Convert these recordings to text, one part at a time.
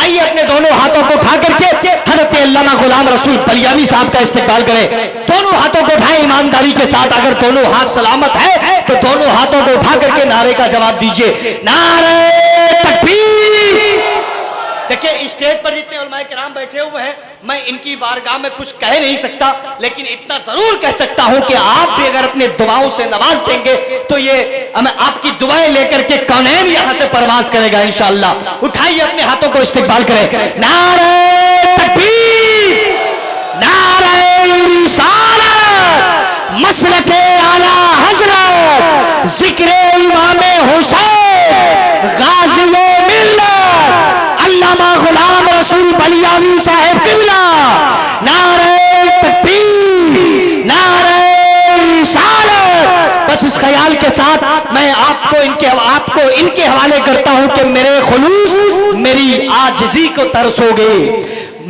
आइए अपने दोनों हाथों को उठा करके हजरत अल्लामा गुलाम रसूल बलियावी साहब का इस्तेकबाल करें। दोनों हाथों को उठाएं ईमानदारी के साथ। अगर दोनों हाथ सलामत है तो दोनों हाथों को उठा करके नारे का जवाब दीजिए, नारे तकबीर। देखिए स्टेज पर जितने उलमाए किराम बैठे हुए हैं, मैं इनकी बारगाह में कुछ कह नहीं सकता, लेकिन इतना जरूर कह सकता हूं कि आप भी अगर अपने दुआओं से नवाज देंगे तो ये आपकी दुआएं लेकर के कौनैन यहां से परवाज करेगा इंशाअल्लाह। उठाइए अपने हाथों को, इस्तिकबाल करें। नारे तकबीर, नारे रिसालत, मसलके आला हजरत, जिक्रे इमाम हुसैन गाज़ी मिल्लत अल्लामा गुलाम रसूल बलियावी साहब किबला। नारे तकबीर, नारे रिसालत। बस इस ख्याल के साथ मैं आपको इनके हवाले करता हूं कि मेरे खुलूस मेरी आजिज़ी को तरसोगे,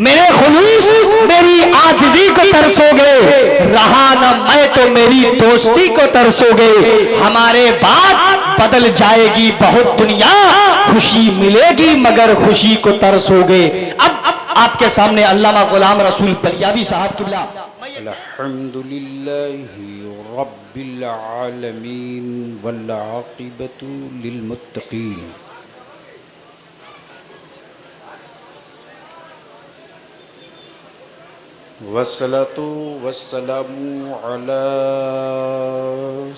मेरे खुलूस मेरी आजिज़ी को तरसोगे, रहा ना मैं तो मेरी दोस्ती को तरसोगे। हमारे बाद बदल जाएगी बहुत दुनिया, खुशी मिलेगी मगर खुशी को तरसोगे। अब आपके सामने अल्लामा गुलाम रसूल बलियावी साहब किबला। अल्हम्दुलिल्लाहि रब्बिल आलमीन वल आक़िबतु लिल मुत्तक़ीन। वस्सलातु वस्सलामु अला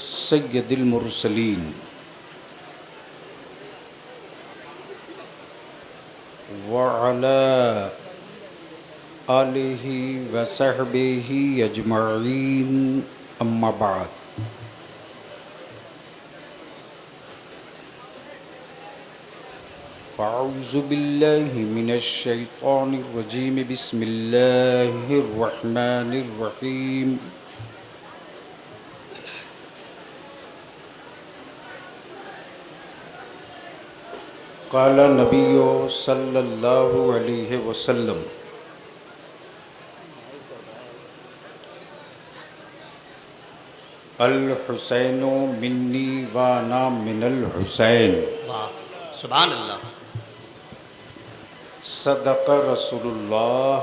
सय्यदिल मुरसलीन व अला आलिहि व सहबिहि अजमईन, अम्मा बाद। फ़अऊज़ु बिल्लाहि मिनश शैतानिर रजीम, बिस्मिल्लाहिर रहमानिर रहीम। क़ाला नबिय्यु सल्लल्लाहु अलैहि वसल्लम, अल हुसैनु मिन्नी व अना मिनल हुसैन। सुभान अल्लाह। सदक़ रसूलुल्लाह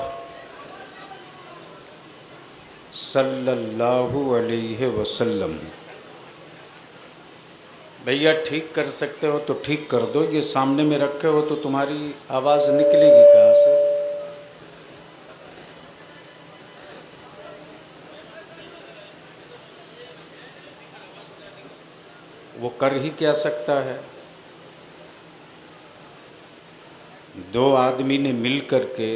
सल्लल्लाहु अलैहि वसल्लम। भैया ठीक कर सकते हो तो ठीक कर दो, ये सामने में रखे हो तो तुम्हारी आवाज़ निकलेगी कहाँ से? वो कर ही क्या सकता है? दो आदमी ने मिल कर के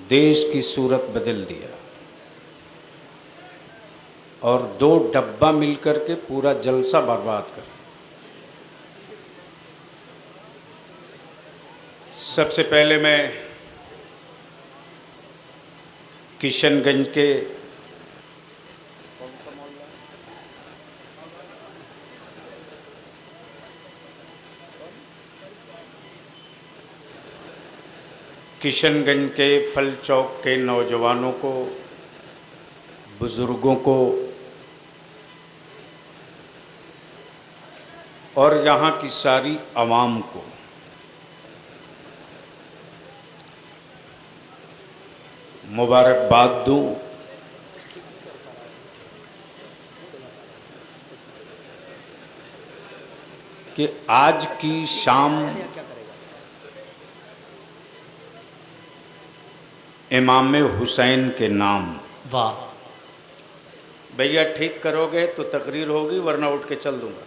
देश की सूरत बदल दिया, और दो डब्बा मिलकर के पूरा जलसा बर्बाद कर। सबसे पहले मैं किशनगंज के फल चौक के नौजवानों को, बुज़ुर्गों को और यहाँ की सारी आवाम को मुबारकबाद दूँ कि आज की शाम इमाम हुसैन के नाम। वाह भैया ठीक करोगे तो तकरीर होगी, वरना उठ के चल दूंगा।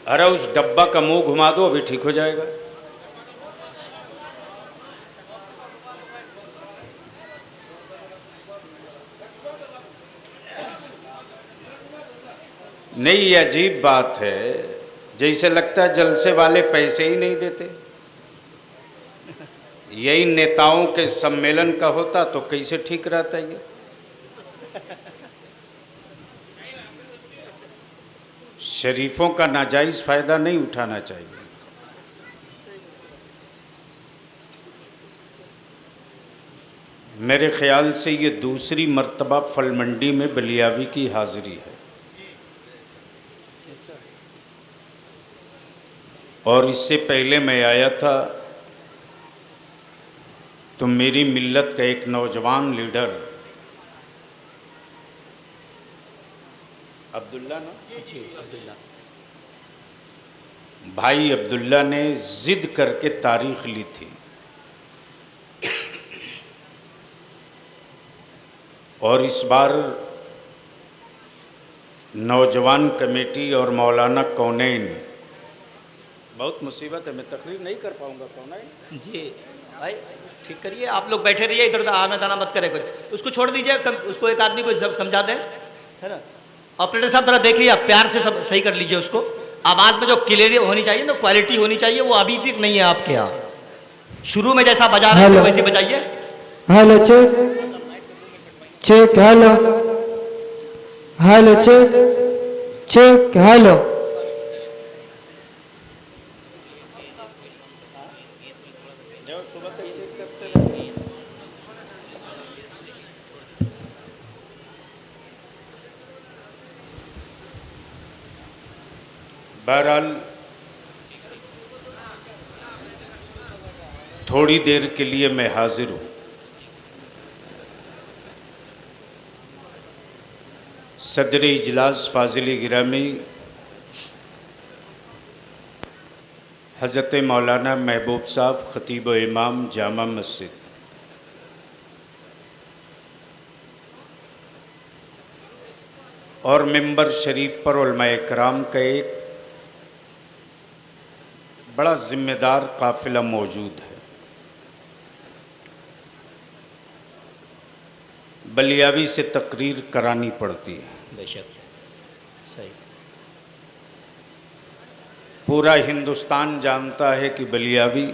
अरे उस डब्बा का मुंह घुमा दो, अभी ठीक हो जाएगा। नहीं, ये अजीब बात है, जैसे लगता है जलसे वाले पैसे ही नहीं देते। यही नेताओं के सम्मेलन का होता तो कैसे ठीक रहता ये। शरीफों का नाजायज़ फ़ायदा नहीं उठाना चाहिए। मेरे ख्याल से ये दूसरी मर्तबा फल मंडी में बलियावी की हाजिरी है और इससे पहले मैं आया था तो मेरी मिल्लत का एक नौजवान लीडर अब्दुल्ला ना जी अब्दुल्ला भाई अब्दुल्ला ने जिद करके तारीख ली थी और इस बार नौजवान कमेटी और मौलाना कौनैन बहुत मुसीबत है, मैं तकरीर नहीं कर पाऊंगा कौनैन। जी भाई ठीक करिए, आप लोग बैठे रहिए, इधर उधर आना जाना मत करें, कुछ उसको छोड़ दीजिए, उसको एक आदमी को सब समझा दें, है ना। ऑपरेटर साहब थोड़ा देख लीजिए, आप प्यार से सब सही कर लीजिए उसको। आवाज़ में जो क्लियर होनी चाहिए ना, क्वालिटी होनी चाहिए, वो अभी तक नहीं है आपके यहाँ। शुरू में जैसा बजा रहे थे वैसे बजाइए। Hello check check, hello hello check check, hello. बहरहाल थोड़ी देर के लिए मैं हाजिर हूँ। सदर इजलास फाजिल गिरामी हज़रत मौलाना महबूब साहब ख़तीब व इमाम जामा मस्जिद, और मिंबर शरीफ पर उलमाए कराम का एक बड़ा ज़िम्मेदार काफ़िला मौजूद है। बलियावी से तकरीर करानी पड़ती है। बेशक सही। पूरा हिंदुस्तान जानता है कि बलियावी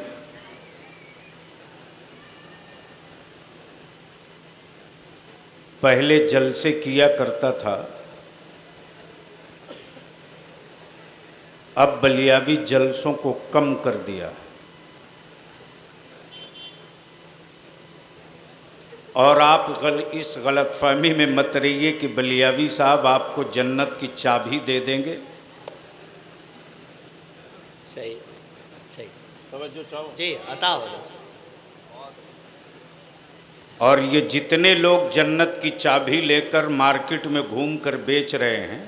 पहले जलसे किया करता था, अब बलियावी जलसों को कम कर दिया और आप इस गलतफहमी में मत रहिए कि बलियावी साहब आपको जन्नत की चाबी दे देंगे। सही सही, तवज्जो चाहो जी अता हो जाओ। और ये जितने लोग जन्नत की चाबी लेकर मार्केट में घूमकर बेच रहे हैं,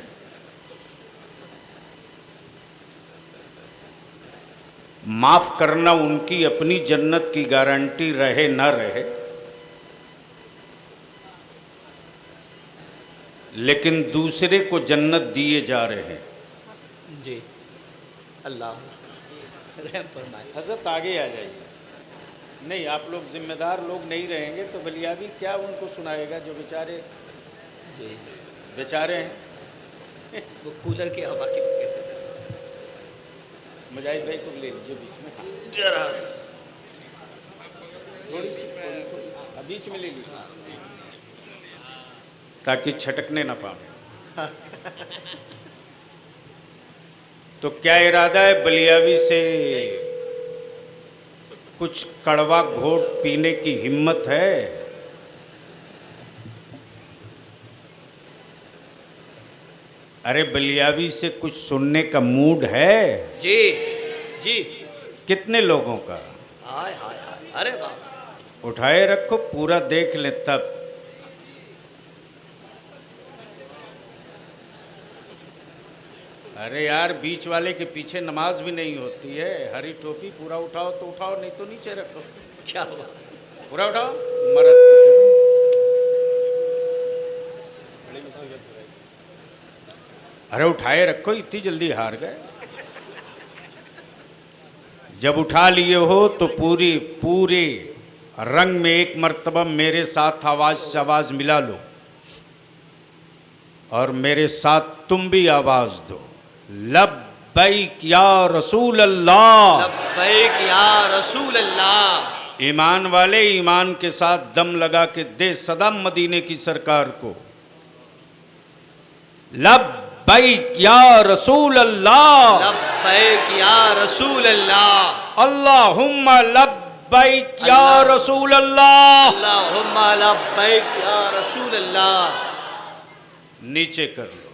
माफ़ करना, उनकी अपनी जन्नत की गारंटी रहे न रहे, लेकिन दूसरे को जन्नत दिए जा रहे हैं। जी अल्लाह रहम फरमाए। हज़रत आगे आ जाइए। नहीं, आप लोग जिम्मेदार लोग नहीं रहेंगे तो बलियावी क्या उनको सुनाएगा जो बेचारे जी बेचारे हैं। वो कूलर की हवा की मुजाहिद भाई को ले लीजिए बीच में, थोड़ी सी बीच में ले लीजिए ताकि छटकने ना पाए। तो क्या इरादा है बलियावी से कुछ कड़वा घोट पीने की हिम्मत है? अरे बलियावी से कुछ सुनने का मूड है? जी जी। कितने लोगों का? हाय हाय हाय, अरे बाप, उठाए रखो, पूरा देख ले तब। अरे यार, बीच वाले के पीछे नमाज भी नहीं होती है। हरी टोपी पूरा उठाओ तो उठाओ, नहीं तो नीचे रखो। क्या हुआ? पूरा उठाओ, मरद की तरह। बड़ी मुसीबत हो गई। अरे उठाए रखो, इतनी जल्दी हार गए? जब उठा लिए हो तो पूरे रंग में एक मर्तबा मेरे साथ आवाज से आवाज मिला लो और मेरे साथ तुम भी आवाज दो, लब्बैक या रसूल अल्लाह, लब्बैक या रसूल अल्लाह। ईमान वाले ईमान के साथ दम लगा के दे सदा मदीने की सरकार को, लब्बैक या रसूल अल्लाह, लब्बैक या रसूल अल्लाह, अल्लाहुम्मा लब्बैक लब्बैक या रसूल अल्लाह। अल्लाहुम्मा लब्बैक या रसूल अल्लाह। नीचे कर लो।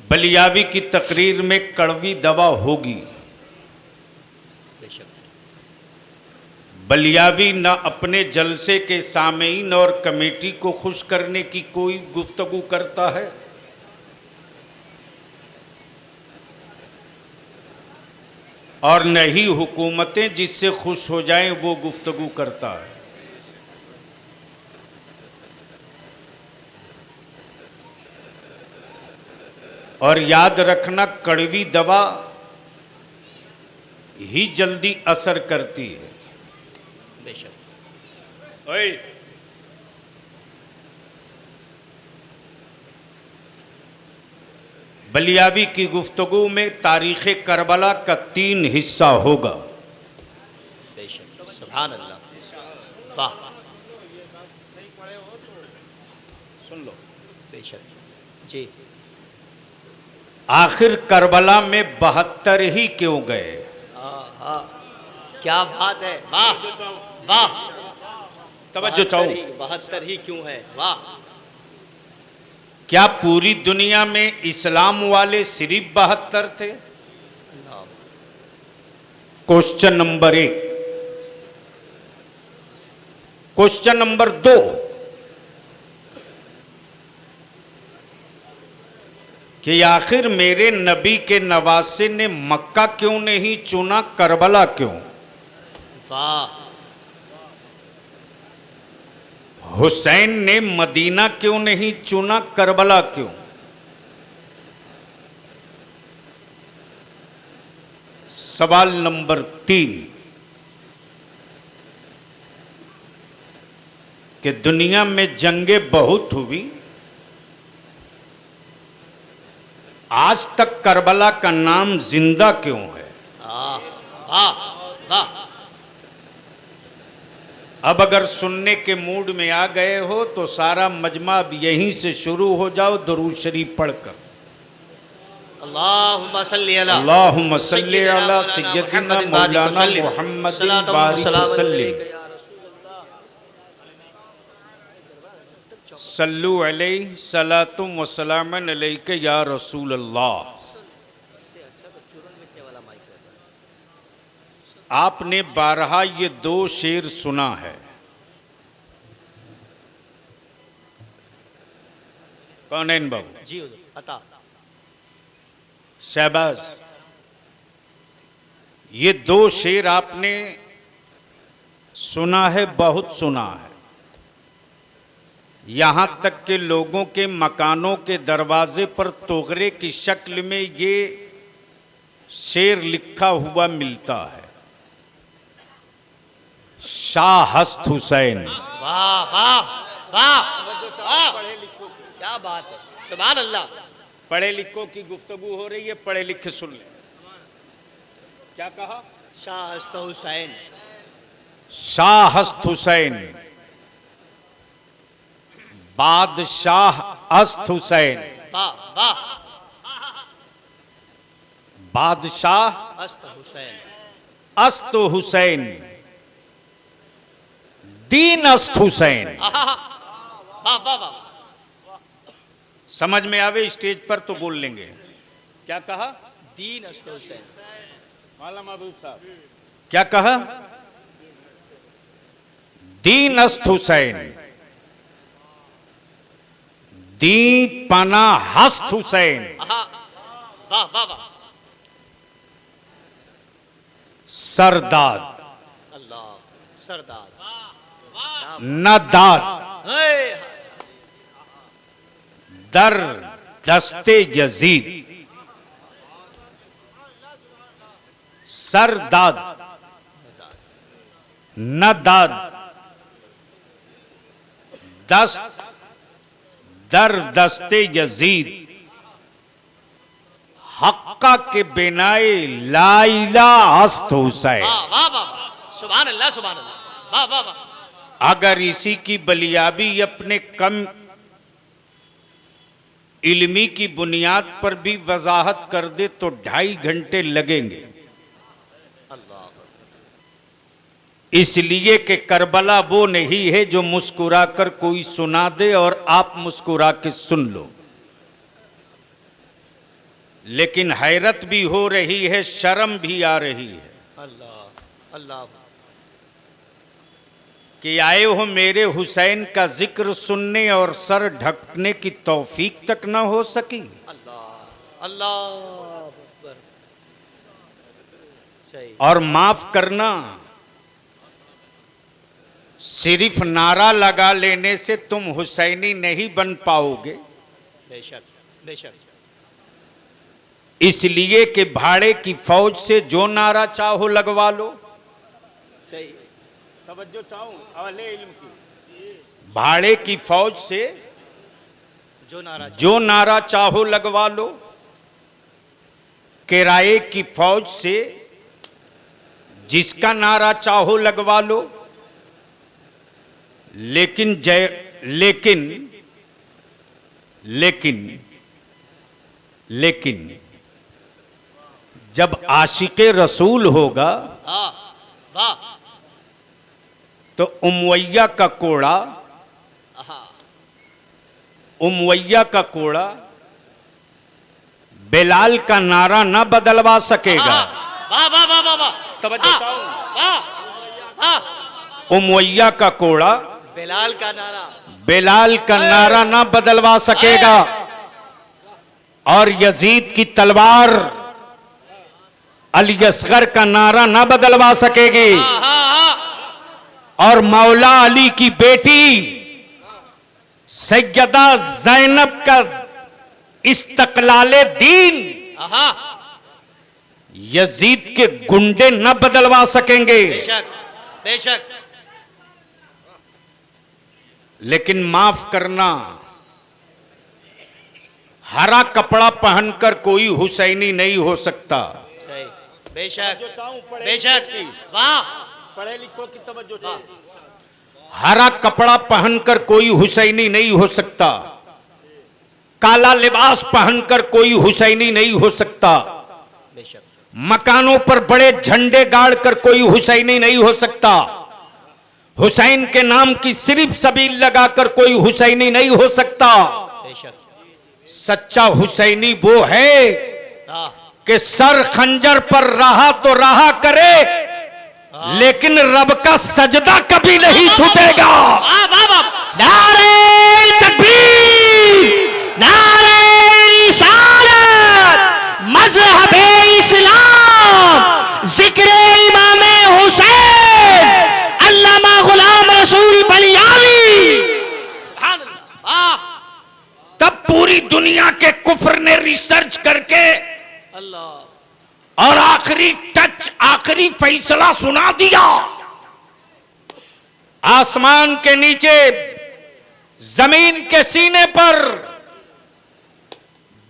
बलियावी की तकरीर में कड़वी दवा होगी। बलियावी न अपने जलसे के सामीन और कमेटी को खुश करने की कोई गुफ्तगू करता है, और न ही हुकूमतें जिससे खुश हो जाएं वो गुफ्तगू करता है। और याद रखना, कड़वी दवा ही जल्दी असर करती है। बेशक। ओए, बलियावी की गुफ्तगू में तारीख़ करबला का 3 हिस्सा होगा। बेशक। सुभान अल्लाह। वाह। सुन लो। बेशक जी। आखिर करबला में 72 ही क्यों गए? हाँ, क्या बात है। वाह वाह। तवज्जो चाहो। 72 ही क्यों है? वाह। क्या पूरी दुनिया में इस्लाम वाले सिर्फ 72 थे? Question number 1। क्वेश्चन नंबर 2, कि आखिर मेरे नबी के नवासे ने मक्का क्यों नहीं चुना, करबला क्यों? वाह। हुसैन ने मदीना क्यों नहीं चुना, करबला क्यों? सवाल नंबर 3, कि दुनिया में जंगें बहुत हुई, आज तक करबला का नाम जिंदा क्यों है? वाह वाह। अब अगर सुनने के मूड में आ गए हो तो सारा मजमा अब यहीं से शुरू हो जाओ दरूद शरीफ पढ़कर। अल्लाहुम्मा सल्ली अला अल्लाहुम्मा सल्ली अला सय्यदिना मौलाना मुहम्मदिन बारिक वसल्लिम सल्लु अलैहि सलातुम व सलामन अलैका या रसूल अल्लाह। आपने 12 ये 2 शेर सुना है। कौनैन बाबू जी हुजूर। अता। शहबाज, ये 2 शेर आपने सुना है, बहुत सुना है। यहाँ तक के लोगों के मकानों के दरवाजे पर तोगरे की शक्ल में ये शेर लिखा हुआ मिलता है, शाह हस्त हुसैन। वाह वाह वाह। क्या बात है। सुभान अल्लाह। पढ़े लिखों की गुफ्तगू हो रही है, पढ़े लिखे सुन ले। क्या कहा? शाह हस्त हुसैन। शाह हस्त हुसैन, बादशाह अस्त हुसैन। वाह वाह। बादशाह अस्त हुसैन। अस्त हुसैन, दीन अस्त हुसैन। वाह वाह वाह। समझ में आवे स्टेज पर तो बोल लेंगे। क्या कहा? दीन अस्त हुसैन। माला महबूब साहब क्या कहा? दीन अस्त हुसैन, दी पना हस्त हुसैन। वाह वाह वाह। सरदाद अल्लाह। सरदार। नदाद हे। दर दस्ते यजीद। सरदाद नदाद दस्त दर दस्ते यजीद, हक्का के बिनाए लाइला हस्त हुसैन। वाह वाह वाह। सुभान अल्लाह सुभान अल्लाह। वाह वाह वाह। अगर इसी की बलियाबी अपने कम इल्मी की बुनियाद पर भी वजाहत कर दे तो 2.5 घंटे लगेंगे। इसलिए कि करबला वो नहीं है जो मुस्कुरा कर कोई सुना दे और आप मुस्कुरा के सुन लो। लेकिन हैरत भी हो रही है, शर्म भी आ रही है अल्लाह अल्लाह कि आए हो मेरे हुसैन का जिक्र सुनने और सर ढकने की तौफीक तक ना हो सकी। अल्लाह अल्लाह अकबर। सही। और माफ करना, सिर्फ नारा लगा लेने से तुम हुसैनी नहीं बन पाओगे। बेशक बेशक। इसलिए कि भाड़े की फौज से जो नारा चाहो लगवा लो। सही। तवज्जो चाहूं अहले इल्म की। भाड़े की फौज से जो नारा चाहो लगवा लो, किराए की फौज से जिसका नारा चाहो लगवा लो। लेकिन लेकिन जब आशिके रसूल होगा वाह तो उमवैया का कोड़ा बेलाल का नारा न बदलवा सकेगा। वाह वाह वाह वाह वाह। तवज्जो चाहो। वाह वाह। उमवैया का कोड़ा बेलाल का नारा न बदलवा सकेगा और यजीद की तलवार अली असगर का नारा न बदलवा सकेगी और मौला अली की बेटी सैयदा जैनब का इस्तकलाले दीन यजीद के गुंडे न बदलवा सकेंगे। बेशक बेशक। लेकिन माफ करना, हरा कपड़ा पहनकर कोई हुसैनी नहीं हो सकता। सही। बेशक बेशक। वाह। पढ़े लिखो की तवज्जो चाहिए। हरा कपड़ा पहनकर कोई हुसैनी नहीं हो सकता, काला लिबास पहनकर कोई हुसैनी नहीं हो सकता, बेशक। मकानों पर बड़े झंडे गाड़कर कोई हुसैनी नहीं हो सकता, हुसैन के नाम की सिर्फ सबील लगाकर कोई हुसैनी नहीं हो सकता। बेशक। सच्चा हुसैनी वो है कि सर खंजर पर रहा तो रहा करे, लेकिन रब का सजदा कभी नहीं छूटेगा। नारे तकबीर, नारे रिसालत, मज़हबे इस्लाम, जिक्रे इमामे हुसैन, अल्लामा गुलाम रसूल बलियावी। तब पूरी दुनिया के कुफ्र ने रिसर्च करके अल्लाह और आखिरी टच, आखिरी फैसला सुना दिया। आसमान के नीचे, जमीन के सीने पर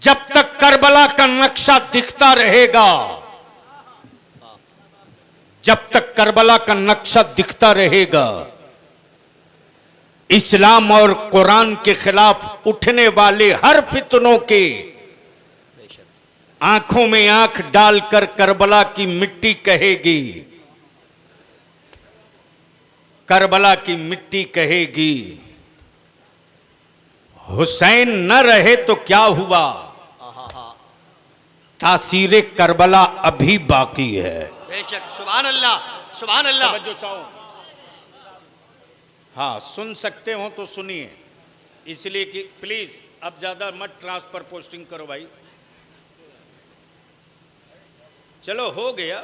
जब तक करबला का नक्शा दिखता रहेगा, जब तक करबला का नक्शा दिखता रहेगा, इस्लाम और कुरान के खिलाफ उठने वाले हर फितनों के आंखों में आंख डालकर करबला की मिट्टी कहेगी, करबला की मिट्टी कहेगी हुसैन न रहे तो क्या हुआ, तासीरे करबला अभी बाकी है। बेशक। सुभान अल्लाह सुभान अल्लाह। हाँ, सुन सकते हो तो सुनिए, इसलिए कि प्लीज अब ज्यादा मत ट्रांसफर पोस्टिंग करो भाई। चलो हो गया,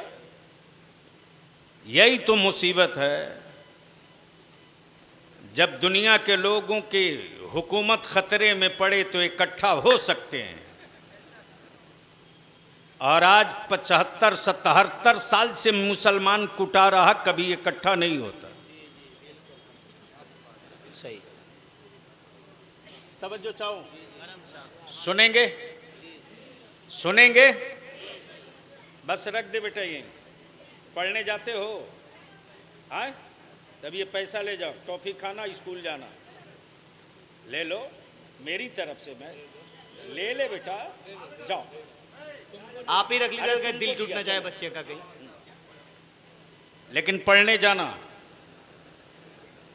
यही तो मुसीबत है। जब दुनिया के लोगों की हुकूमत खतरे में पड़े तो इकट्ठा हो सकते हैं, और आज 75-77 साल से मुसलमान कुटा रहा, कभी इकट्ठा नहीं होता। सही। तवज्जो चाहो। सुनेंगे सुनेंगे, बस रख दे बेटा, ये पढ़ने जाते हो हाँ, तब ये पैसा ले जाओ, टॉफी खाना, स्कूल जाना, ले लो मेरी तरफ से, मैं ले ले बेटा, जाओ। आप ही रख लीजिए, दिल टूट ना जाए बच्चे का कहीं। लेकिन पढ़ने जाना,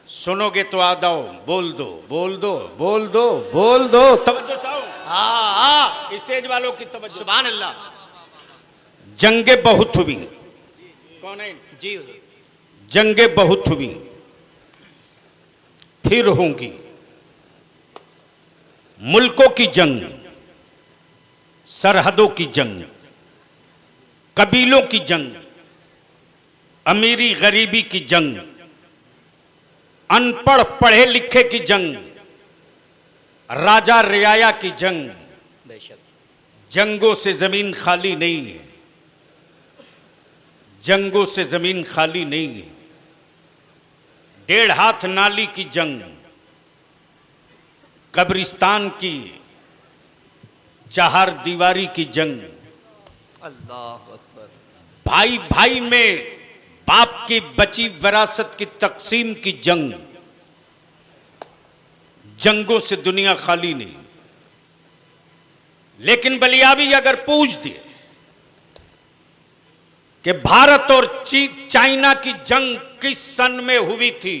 सुनोगे तो आ जाओ, बोल दो बोल दो बोल दो बोल दो। तवज्जो चाहो, हाँ हाँ, स्टेज वालों की तवज्जो। सुभान अल्लाह। जंगे बहुत हुई, कौन है? जी जंगे बहुत हुई, फिर होंगी। मुल्कों की जंग, सरहदों की जंग, कबीलों की जंग, अमीरी गरीबी की जंग, अनपढ़ पढ़े लिखे की जंग, राजा रियाया की जंग। बेशक। जंगों से जमीन खाली नहीं है, जंगों से जमीन खाली नहीं है। 1.5 हाथ नाली की जंग, कब्रिस्तान की 4 दीवारी की जंग, अल्लाह अकबर। भाई भाई में बाप की बची विरासत की तकसीम की जंग। जंगों से दुनिया खाली नहीं। लेकिन बलियाबी अगर पूछ दिए कि भारत और चाइना की जंग किस सन में हुई थी,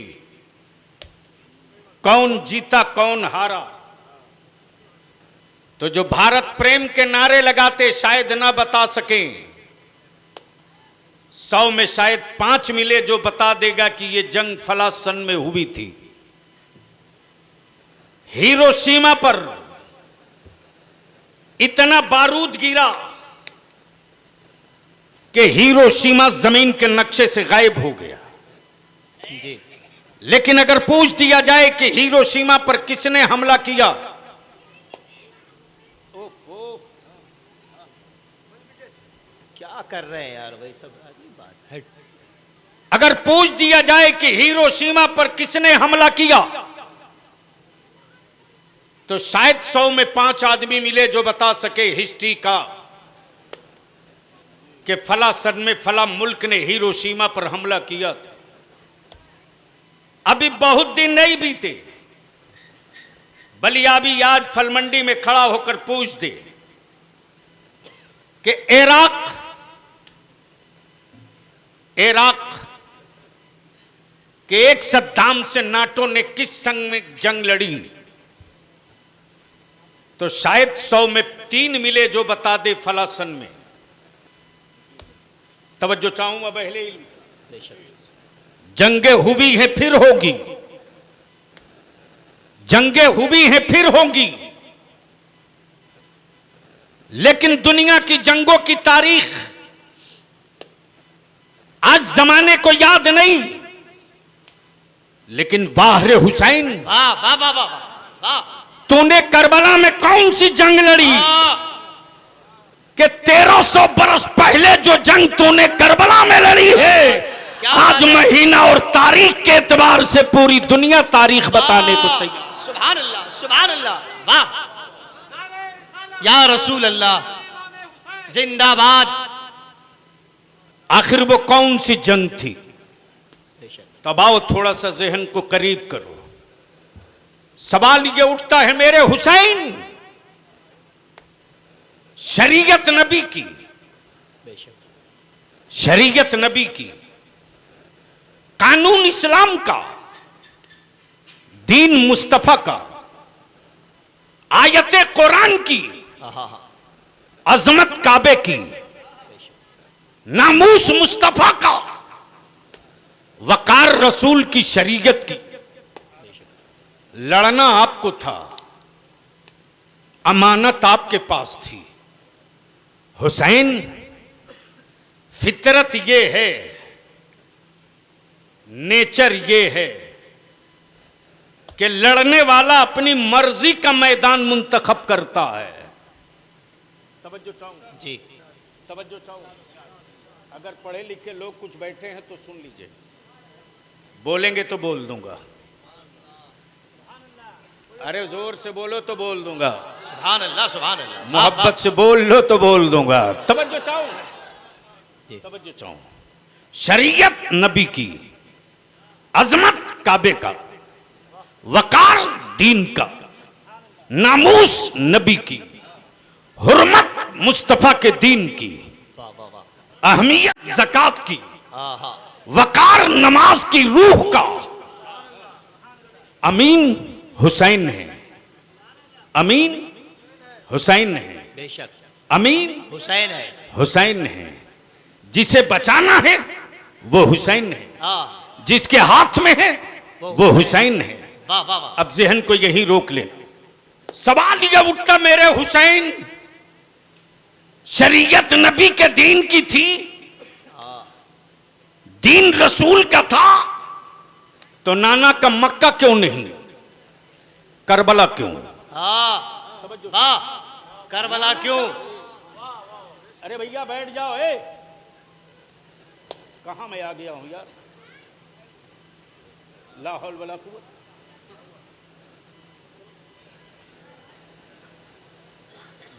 कौन जीता कौन हारा, तो जो भारत प्रेम के नारे लगाते शायद ना बता सकें। 100 में शायद 5 मिले जो बता देगा कि यह जंग फला सन में हुई थी। हिरोशिमा पर इतना बारूद गिरा कि हिरोशिमा जमीन के नक्शे से गायब हो गया। जी। लेकिन अगर पूछ दिया जाए कि हिरोशिमा पर किसने हमला किया, क्या कर रहे हैं यार भाई, सब अजीब बात है। अगर पूछ दिया जाए कि हिरोशिमा पर किसने हमला किया, तो शायद 100 में 5 आदमी मिले जो बता सके हिस्ट्री का कि फला सन में फला मुल्क ने हिरोशिमा पर हमला किया था। अभी बहुत दिन नहीं बीते, बलियाबी आज फल मंडी में खड़ा होकर पूछ दे कि इराक के एक सद्दाम से नाटो ने किस संग में जंग लड़ी, तो शायद 100 में 3 मिले जो बता दे फला सन में। तवज्जो चाहूंगा पहले ही। जंगे हुई हैं फिर होगी, जंगे हुई हैं फिर होंगी। लेकिन दुनिया की जंगों की तारीख आज जमाने को याद नहीं, लेकिन वाह रे हुसैन, वाह वाह वाह वाह वाह। तूने करबला में कौन सी जंग लड़ी कि 1300 बरस पहले जो जंग तूने करबला में लड़ी है, आज महीना और तारीख के एतबार से पूरी दुनिया तारीख बताने को तैयार। सुभान अल्लाह सुभान अल्लाह, वाह या रसूल अल्लाह, जिंदाबाद। आखिर वो कौन सी जंग थी? तब आओ थोड़ा सा जहन को करीब करो। सवाल ये उठता है मेरे हुसैन, शरीयत नबी की, शरीयत नबी की, कानून इस्लाम का, दीन मुस्तफा का, आयत कुरान की, अजमत काबे की, नामूस मुस्तफा का, वकार रसूल की शरीयत की। लड़ना आपको था, अमानत आपके पास थी। हुसैन, फितरत ये है, नेचर ये है कि लड़ने वाला अपनी मर्जी का मैदान मुंतखब करता है। तवज्जो चाहूंगा जी, तवज्जो चाहूंगा। अगर पढ़े लिखे लोग कुछ बैठे हैं तो सुन लीजिए, बोलेंगे तो बोल दूंगा। अरे जोर से बोलो तो बोल दूंगा, सुभान अल्लाह सुभान अल्लाह। मोहब्बत से बोल लो तो बोल दूंगा। तवज्जो चाहो, तवज्जो चाहो। शरीयत नबी की, अजमत काबे का, वकार दीन का, नामूस नबी की, हुर्मत मुस्तफा के दीन की, वाह वाह वाह, अहमियत ज़कात की, आहा, वकार नमाज की रूह का अमीन हुसैन है, अमीन हुसैन है, बेशक अमीन हुसैन है। हुसैन है। जिसे बचाना है वो हुसैन है, हाँ, जिसके हाथ में है वो हुसैन है। वाह वाह वाह, अब जहन को यही रोक ले। सवाल यह उठता, मेरे हुसैन शरीयत नबी के दीन की थी, दीन रसूल का था, तो नाना का मक्का क्यों नहीं, करबला क्यों? हाँ, वाह, करबला क्यों? अरे भैया बैठ जाओ, कहां मैं आ गया हूं यार, ला हौल वला कुव्वत।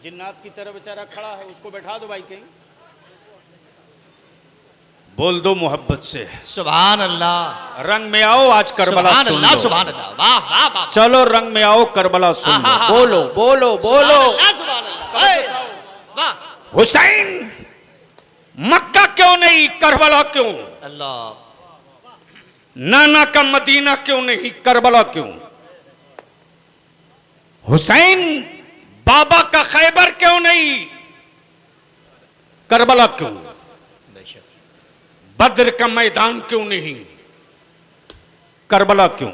जिन्नात की तरह बेचारा खड़ा है, उसको बैठा दो भाई कहीं, बोल दो मोहब्बत से, सुभान अल्लाह, रंग में आओ आज करबला सुभान सुन अल्लाह, लो। सुभान अल्लाह, वाह वाह वाह, चलो रंग में आओ करबला सुन लो। आहा, बोलो बोलो बोलो। सुभान अल्लाह, ए, वाह, हुसैन मक्का क्यों नहीं, करबला क्यों? अल्लाह, नाना का मदीना क्यों नहीं, करबला क्यों? हुसैन बाबा का खैबर क्यों नहीं, करबला क्यों? बेशक, बद्र का मैदान क्यों नहीं, करबला क्यों?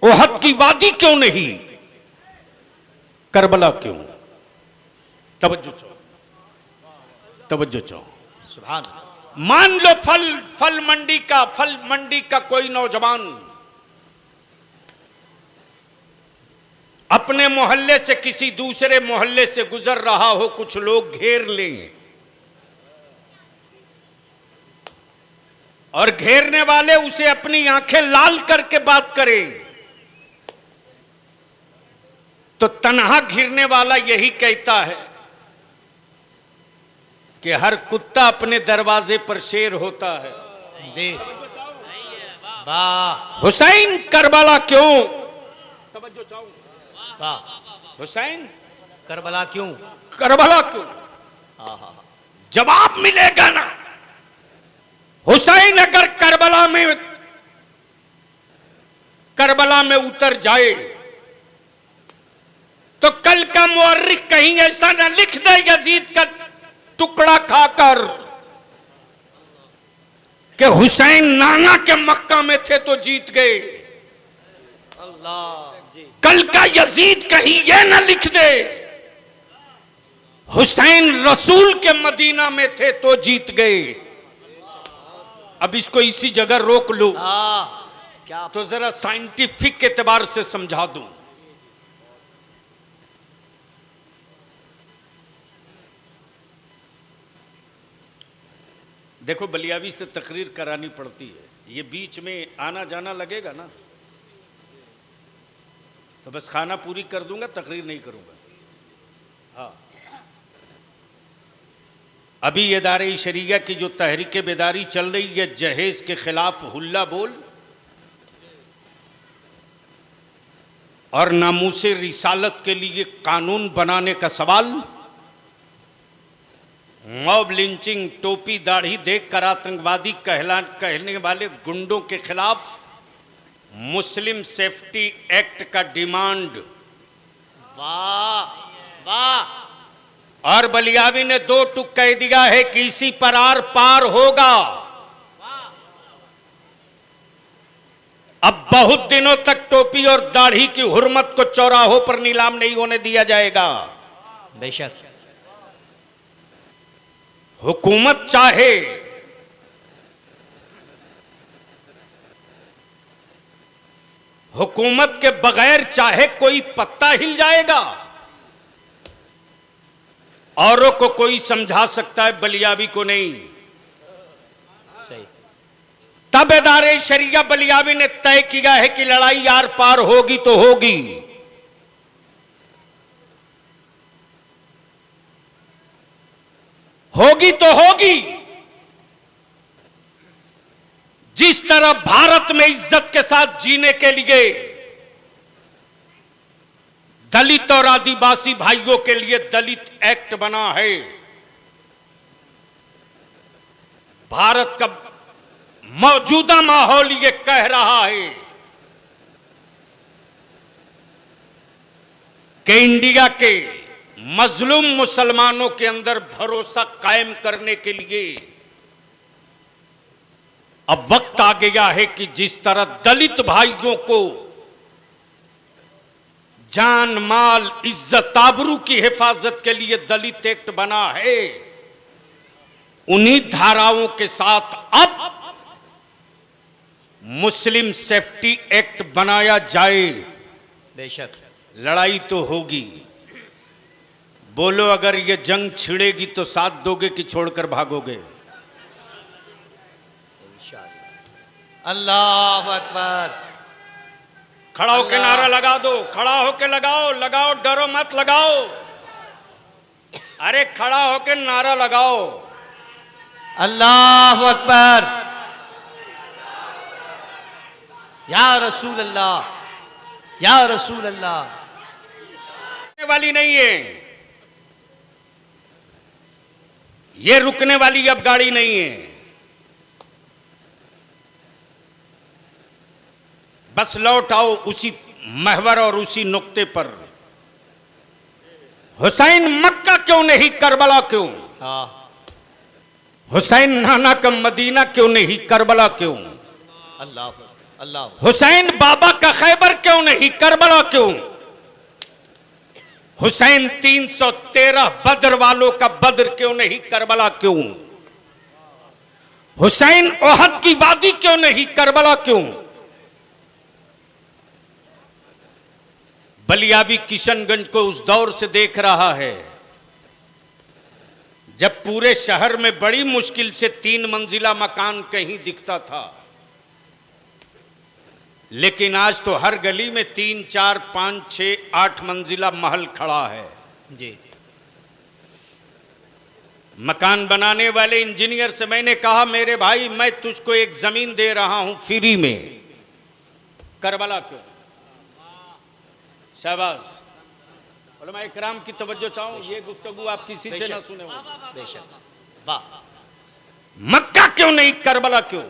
ओहद की वादी क्यों नहीं, करबला क्यों? तवज्जो चाहो, तवज्जो चाहो। सुभान अल्लाह, मान लो फल मंडी का कोई नौजवान अपने मोहल्ले से किसी दूसरे मोहल्ले से गुजर रहा हो, कुछ लोग घेर लें और घेरने वाले उसे अपनी आंखें लाल करके बात करें, तो तन्हा घिरने वाला यही कहता है कि हर कुत्ता अपने दरवाजे पर शेर होता है। दे, वाह हुसैन करबला क्यों? तवज्जो चाहूं, वाह, हुसैन करबला क्यों? करबला क्यों? आहा, जवाब मिलेगा ना। हुसैन अगर करबला में उतर जाए तो कल का मुअर्रिख कहीं ऐसा ना लिख दे यजीद का टुकड़ा खाकर कि हुसैन नाना के मक्का में थे तो जीत गए। अल्लाह जी, कल का यजीद कहीं यह ना लिख दे हुसैन रसूल के मदीना में थे तो जीत गए। अब इसको इसी जगह रोक लो क्या तो जरा साइंटिफिक एतबार से समझा दूं। देखो बलियावी से तकरीर करानी पड़ती है, ये बीच में आना जाना लगेगा ना, तो बस खाना पूरी कर दूंगा, तकरीर नहीं करूंगा। हाँ, अभी ये दारे शरिया की जो तहरीक बेदारी चल रही है, जहेज के खिलाफ हुल्ला बोल और नामूसे रिसालत के लिए कानून बनाने का सवाल, मॉब लिंचिंग, टोपी दाढ़ी देखकर आतंकवादी कहने वाले गुंडों के खिलाफ मुस्लिम सेफ्टी एक्ट का डिमांड। वाह वाह, और बलियावी ने 2 टुक कह दिया है कि इसी पर आर पार होगा। अब बहुत दिनों तक टोपी और दाढ़ी की हुर्मत को चौराहों पर नीलाम नहीं होने दिया जाएगा। बेशक, हुकूमत चाहे हुकूमत के बगैर चाहे कोई पत्ता हिल जाएगा। औरों को कोई समझा सकता है, बलियावी को नहीं। सही, तबेदारे शरिया बलियावी ने तय किया है कि लड़ाई आर पार होगी तो होगी। होगी तो होगी। जिस तरह भारत में इज्जत के साथ जीने के लिए दलित और आदिवासी भाइयों के लिए दलित एक्ट बना है। भारत का मौजूदा माहौल ये कह रहा है कि इंडिया के मजलूम मुसलमानों के अंदर भरोसा कायम करने के लिए अब वक्त आ गया है कि जिस तरह दलित भाइयों को जान माल इज्जत आबरू की हिफाजत के लिए दलित एक्ट बना है, उन्हीं धाराओं के साथ अब मुस्लिम सेफ्टी एक्ट बनाया जाए। बेशक लड़ाई तो होगी। बोलो, अगर ये जंग छिड़ेगी तो साथ दोगे कि छोड़कर भागोगे? अल्लाह अकबर। खड़ा होकर नारा लगा दो, खड़ा होकर लगाओ, लगाओ, डरो मत, लगाओ। अरे खड़ा होकर नारा लगाओ। अल्लाह अकबर। या रसूल अल्लाह, या रसूल अल्लाह। रुकने वाली नहीं है ये, रुकने वाली अब गाड़ी नहीं है। बस लौट आओ उसी महवर और उसी नुक्ते पर। हुसैन मक्का क्यों नहीं, करबला क्यों? हाँ, हुसैन नाना का मदीना क्यों नहीं, करबला क्यों? अल्लाह अल्लाह। हुसैन बाबा का खैबर क्यों नहीं, करबला क्यों? हुसैन 313 बद्र वालों का बद्र क्यों नहीं, करबला क्यों? हुसैन ओहद की वादी क्यों नहीं, करबला क्यों? बलियाबी किशनगंज को उस दौर से देख रहा है जब पूरे शहर में बड़ी मुश्किल से 3 मंजिला मकान कहीं दिखता था, लेकिन आज तो हर गली में 3, 4, 5, 6, 8 मंजिला महल खड़ा है। जी। मकान बनाने वाले इंजीनियर से मैंने कहा, मेरे भाई मैं तुझको एक जमीन दे रहा हूं फ्री में, करबला क्यों? शाबाश। उलमा इकराम की तवज्जो चाहूं, ये गुफ्तगू आप किसी से ना सुने हो। बेशक। वाह। मक्का क्यों नहीं, करबला क्यों?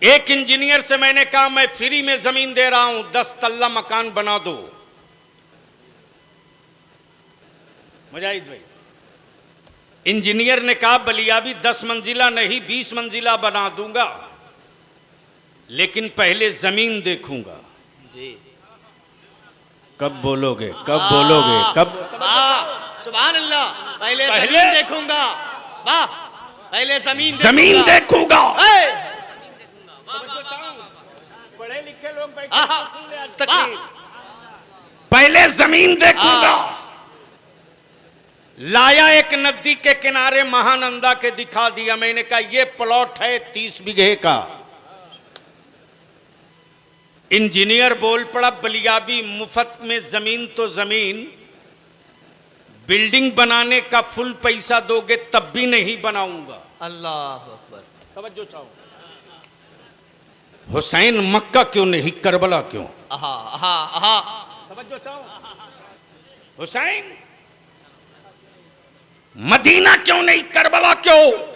एक इंजीनियर से मैंने कहा, मैं फ्री में जमीन दे रहा हूं, 10 तल्ला मकान बना दो। मुजाहिद भाई, इंजीनियर ने कहा, बलियाबी 10 मंजिला नहीं 20 मंजिला बना दूंगा, लेकिन पहले जमीन देखूंगा। जी। कब बोलोगे, कब बोलोगे, कब? वाह, सुभान अल्लाह। पहले पहले जमीन देखूंगा। वाह, पहले जमीन देखूंगा। देखूंगा। पढ़े लिखे लोग आहा। सुन ले आज तक। पहले जमीन देखूंगा। लाया एक नदी के किनारे महानंदा के दिखा दिया। मैंने कहा, यह प्लॉट है 30 बीघे का। इंजीनियर बोल पड़ा, बलियाबी मुफ्त में जमीन तो जमीन, बिल्डिंग बनाने का फुल पैसा दोगे तब भी नहीं बनाऊंगा। अल्लाह अकबर। तवज्जो चाहो। हुसैन मक्का क्यों नहीं, करबला क्यों? आहा आहा आहा। तवज्जो चाहो। हुसैन मदीना क्यों नहीं, करबला क्यों?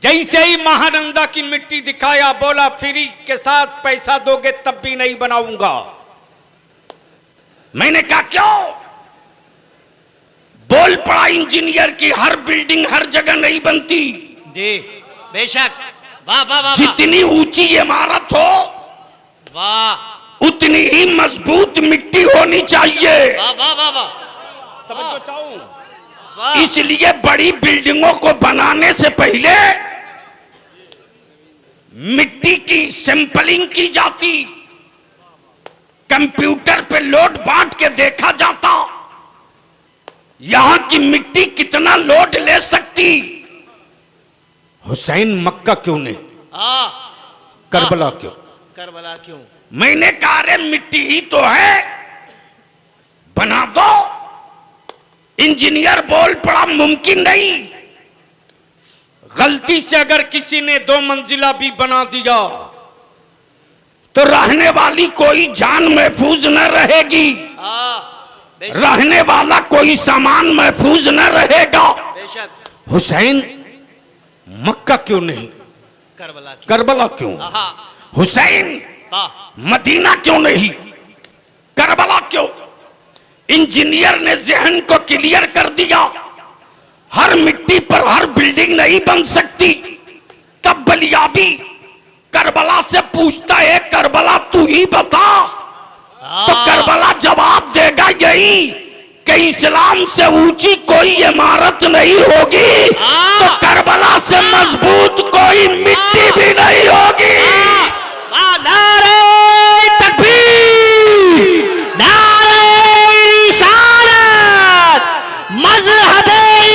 जैसे ही महानंदा की मिट्टी दिखाया, बोला फ्री के साथ पैसा दोगे तब भी नहीं बनाऊंगा। मैंने कहा क्यों? बोल पड़ा इंजीनियर की हर बिल्डिंग हर जगह नहीं बनती। जी बेशक। वाह वाह वाह। जितनी ऊंची इमारत हो, वाह, उतनी ही मजबूत मिट्टी होनी चाहिए। वाह वाह वाह वाह। तवज्जो चाहूं। वाह। इसलिए बड़ी बिल्डिंगों को बनाने से पहले मिट्टी की सैंपलिंग की जाती, कंप्यूटर पे लोड बांट के देखा जाता, यहां की मिट्टी कितना लोड ले सकती। हुसैन मक्का क्यों नहीं, हाँ, करबला क्यों? करबला क्यों? मैंने कहा, अरे मिट्टी ही तो है, बना दो। इंजीनियर बोल पड़ा, मुमकिन नहीं। गलती से अगर किसी ने 2 मंजिला भी बना दिया तो रहने वाली कोई जान महफूज न रहेगी, बेशक रहने वाला कोई सामान महफूज न रहेगा। बेशक। हुसैन मक्का क्यों नहीं, करबला की। करबला क्यों? आहा, हुसैन वाह मदीना क्यों नहीं, करबला क्यों? इंजीनियर ने जहन को क्लियर कर दिया, हर मिट्टी पर हर बिल्डिंग नहीं बन सकती। तब बलियाबी करबला से पूछता है, करबला तू ही बता। तो करबला जवाब देगा यही कि इस्लाम से ऊंची कोई इमारत नहीं होगी, तो करबला से मजबूत कोई मिट्टी भी नहीं होगी। वाह, नारे तकबीर, नारे रिसालत, मज़हब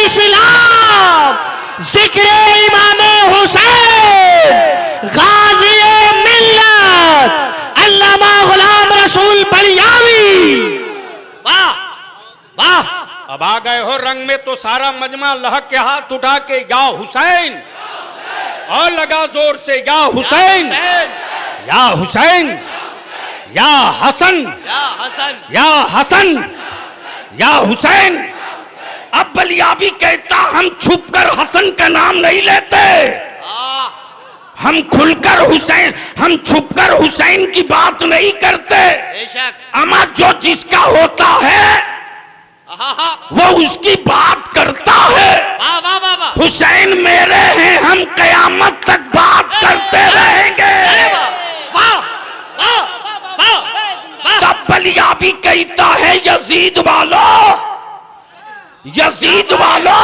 इस्लाम, जिक्र इमाम हुसैन, गाज़ी मिल्लत, अल्लामा गुलाम रसूल बलियावी। वाह वाह। अब आ गए हो रंग में तो सारा मजमा लहक के हाथ उठा के या हुसैन, और लगा जोर से या हुसैन, या हुसैन, या हसन, या हसन, या हसन, या हुसैन। अब बलियाबी कहता हम छुपकर हसन का नाम नहीं लेते, हम खुलकर हुसैन, हम छुपकर हुसैन की बात नहीं करते। बेशक। अमा जो जिसका होता है आहा, वो उसकी बात करता है। वाह वाह वाह वाह। हुसैन मेरे हैं, हम कयामत तक बात करते रहेंगे। अरे वाह वाह वाह वाह वाह। तब बलियाबी कहता है यजीद वालो, यजीद वालो,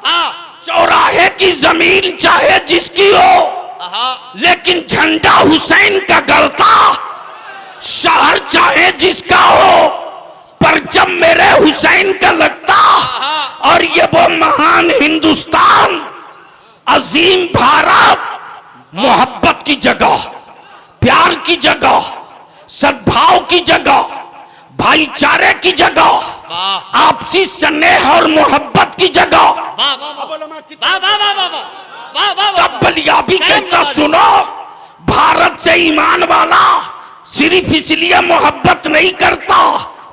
हाँ, चौराहे की जमीन चाहे जिसकी हो, आहा, लेकिन झंडा हुसैन का गड़ता। शहर चाहे जिसका हो, पर जब मेरे हुसैन का लगता। और ये वो महान हिंदुस्तान, अजीम भारत, मोहब्बत की जगह, प्यार की जगह, सद्भाव की जगह, भाईचारे की जगह, वाह आपसी स्नेह और मोहब्बत की जगह। वाह वाह वाह वाह वाह वाह वाह वाह वाह। तब बलियाबी कहता सुनो, भारत से ईमान वाला सिर्फ इसलिए मोहब्बत नहीं करता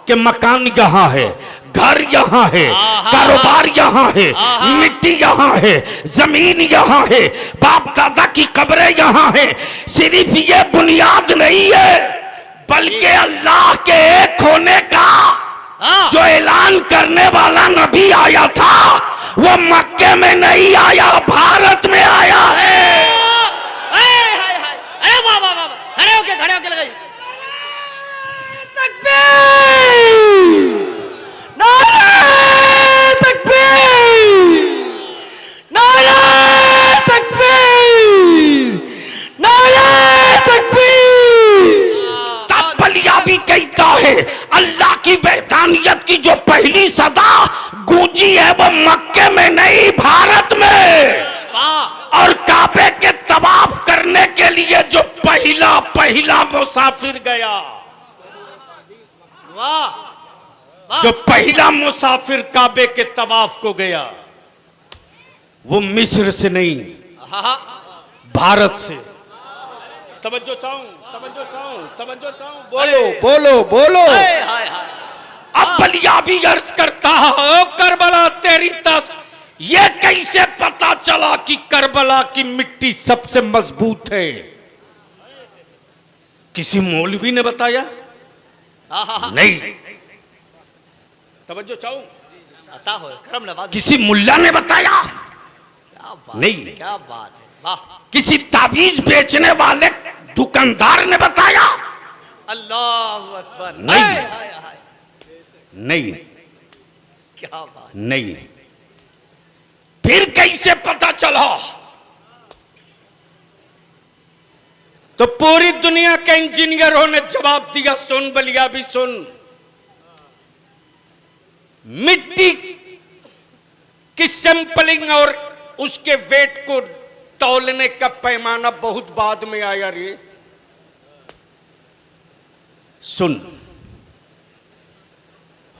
कि मकान यहाँ है, घर यहाँ है, कारोबार यहाँ है, मिट्टी यहाँ है, जमीन यहाँ है, बाप दादा की कब्रें यहाँ है। सिर्फ ये बुनियाद नहीं है, बल्कि अल्लाह के एक होने का जो ऐलान करने वाला नबी आया था, वो मक्के में नहीं आया, भारत में आया है। अरे वाह वाह वाह। खड़े होके लगाइए। नारे तकबीर, नारे तकबीर, नारे तकबीर। तब बलियाबी कहता है अल्लाह की वहदानियत की जो पहली सदा गूंजी है वो मक्के में नहीं, भारत में। वाह और काबे के तवाफ करने के लिए जो पहला मुसाफिर गया, वाह। जो पहला मुसाफिर काबे के तवाफ को गया, वो मिस्र से नहीं, आहा, भारत से। तवज्जो चाहूं, तवज्जो चाहूं, तवज्जो चाहूं, बोलो बोलो बोलो। हाय हाय हाय। अब बलियाबी अर्ज करता है, ओ करबला तेरी ये कैसे पता चला कि करबला की मिट्टी सबसे मजबूत है? किसी मौलवी ने बताया? आहा, नहीं। तवज्जो चाहूं, अता हो करम नवाज़ी। किसी मुल्ला ने बताया? क्या बात, नहीं। क्या बात है, वाह। किसी तावीज बेचने वाले दुकानदार ने बताया? अल्लाह अकबर। नहीं। हाय हाय हाय। नहीं, क्या बात। नहीं। फिर कैसे पता चला? तो पूरी दुनिया के इंजीनियरों ने जवाब दिया, सुन बलियाबी सुन। मिट्टी की सैंपलिंग और उसके वेट को तौलने का पैमाना बहुत बाद में आया रे। सुन,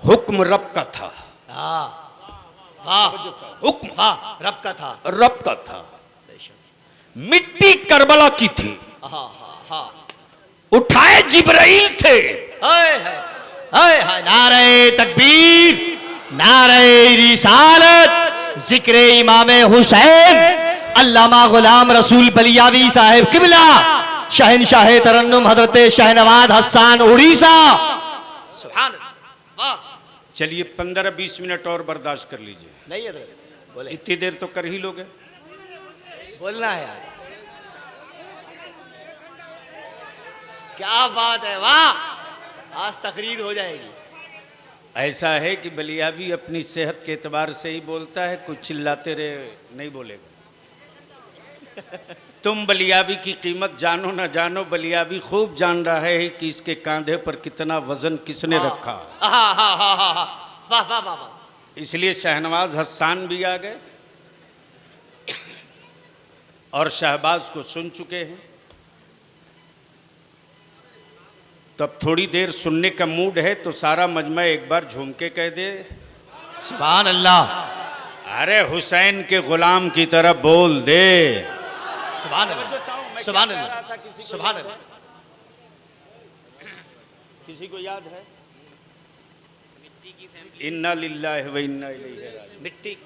हुक्म रब का था। हाँ वाह हुक्म वाह, रब का था। रब का था। मिट्टी करबला की थी। हाँ हाँ हाँ। उठाए जिब्राइल थे। हाय हाय हाय हाय, नारे तकबीर, नारे रिसालत, जिक्र इमाम हुसैन अल्लामा गुलाम रसूल बलियावी साहिब किबला, शहनशाह तरन्नुम हजरत शहनवाज हसन उड़ीसा। सुभान अल्लाह। वाह। चलिए 15-20 मिनट और बर्दाश्त कर लीजिए। नहीं है बोले, इतनी देर तो कर ही लोगे। बोलना है यार, क्या बात है, वाह, आज तकरीर हो जाएगी। ऐसा है कि बलियावी अपनी सेहत के एतबार से ही बोलता है, कुछ चिल्लाते रहे नहीं बोलेगा। तुम बलियावी की कीमत जानो ना जानो, बलियावी खूब जान रहा है कि इसके कांधे पर कितना वजन किसने रखा। वाह वाह वाह वाह। इसलिए शहनवाज हसन भी आ गए और शहबाज को सुन चुके हैं। तो अब थोड़ी देर सुनने का मूड है तो सारा मजमा एक बार झूम के कह दे सुभान अल्लाह, अरे हुसैन के गुलाम की तरह बोल दे सुभान अल्लाह, सुभान अल्लाह, सुभान अल्लाह। किसी को याद है? इन्ना लिल्लाहि व इन्ना इलैहि राजिऊन। मिट्टी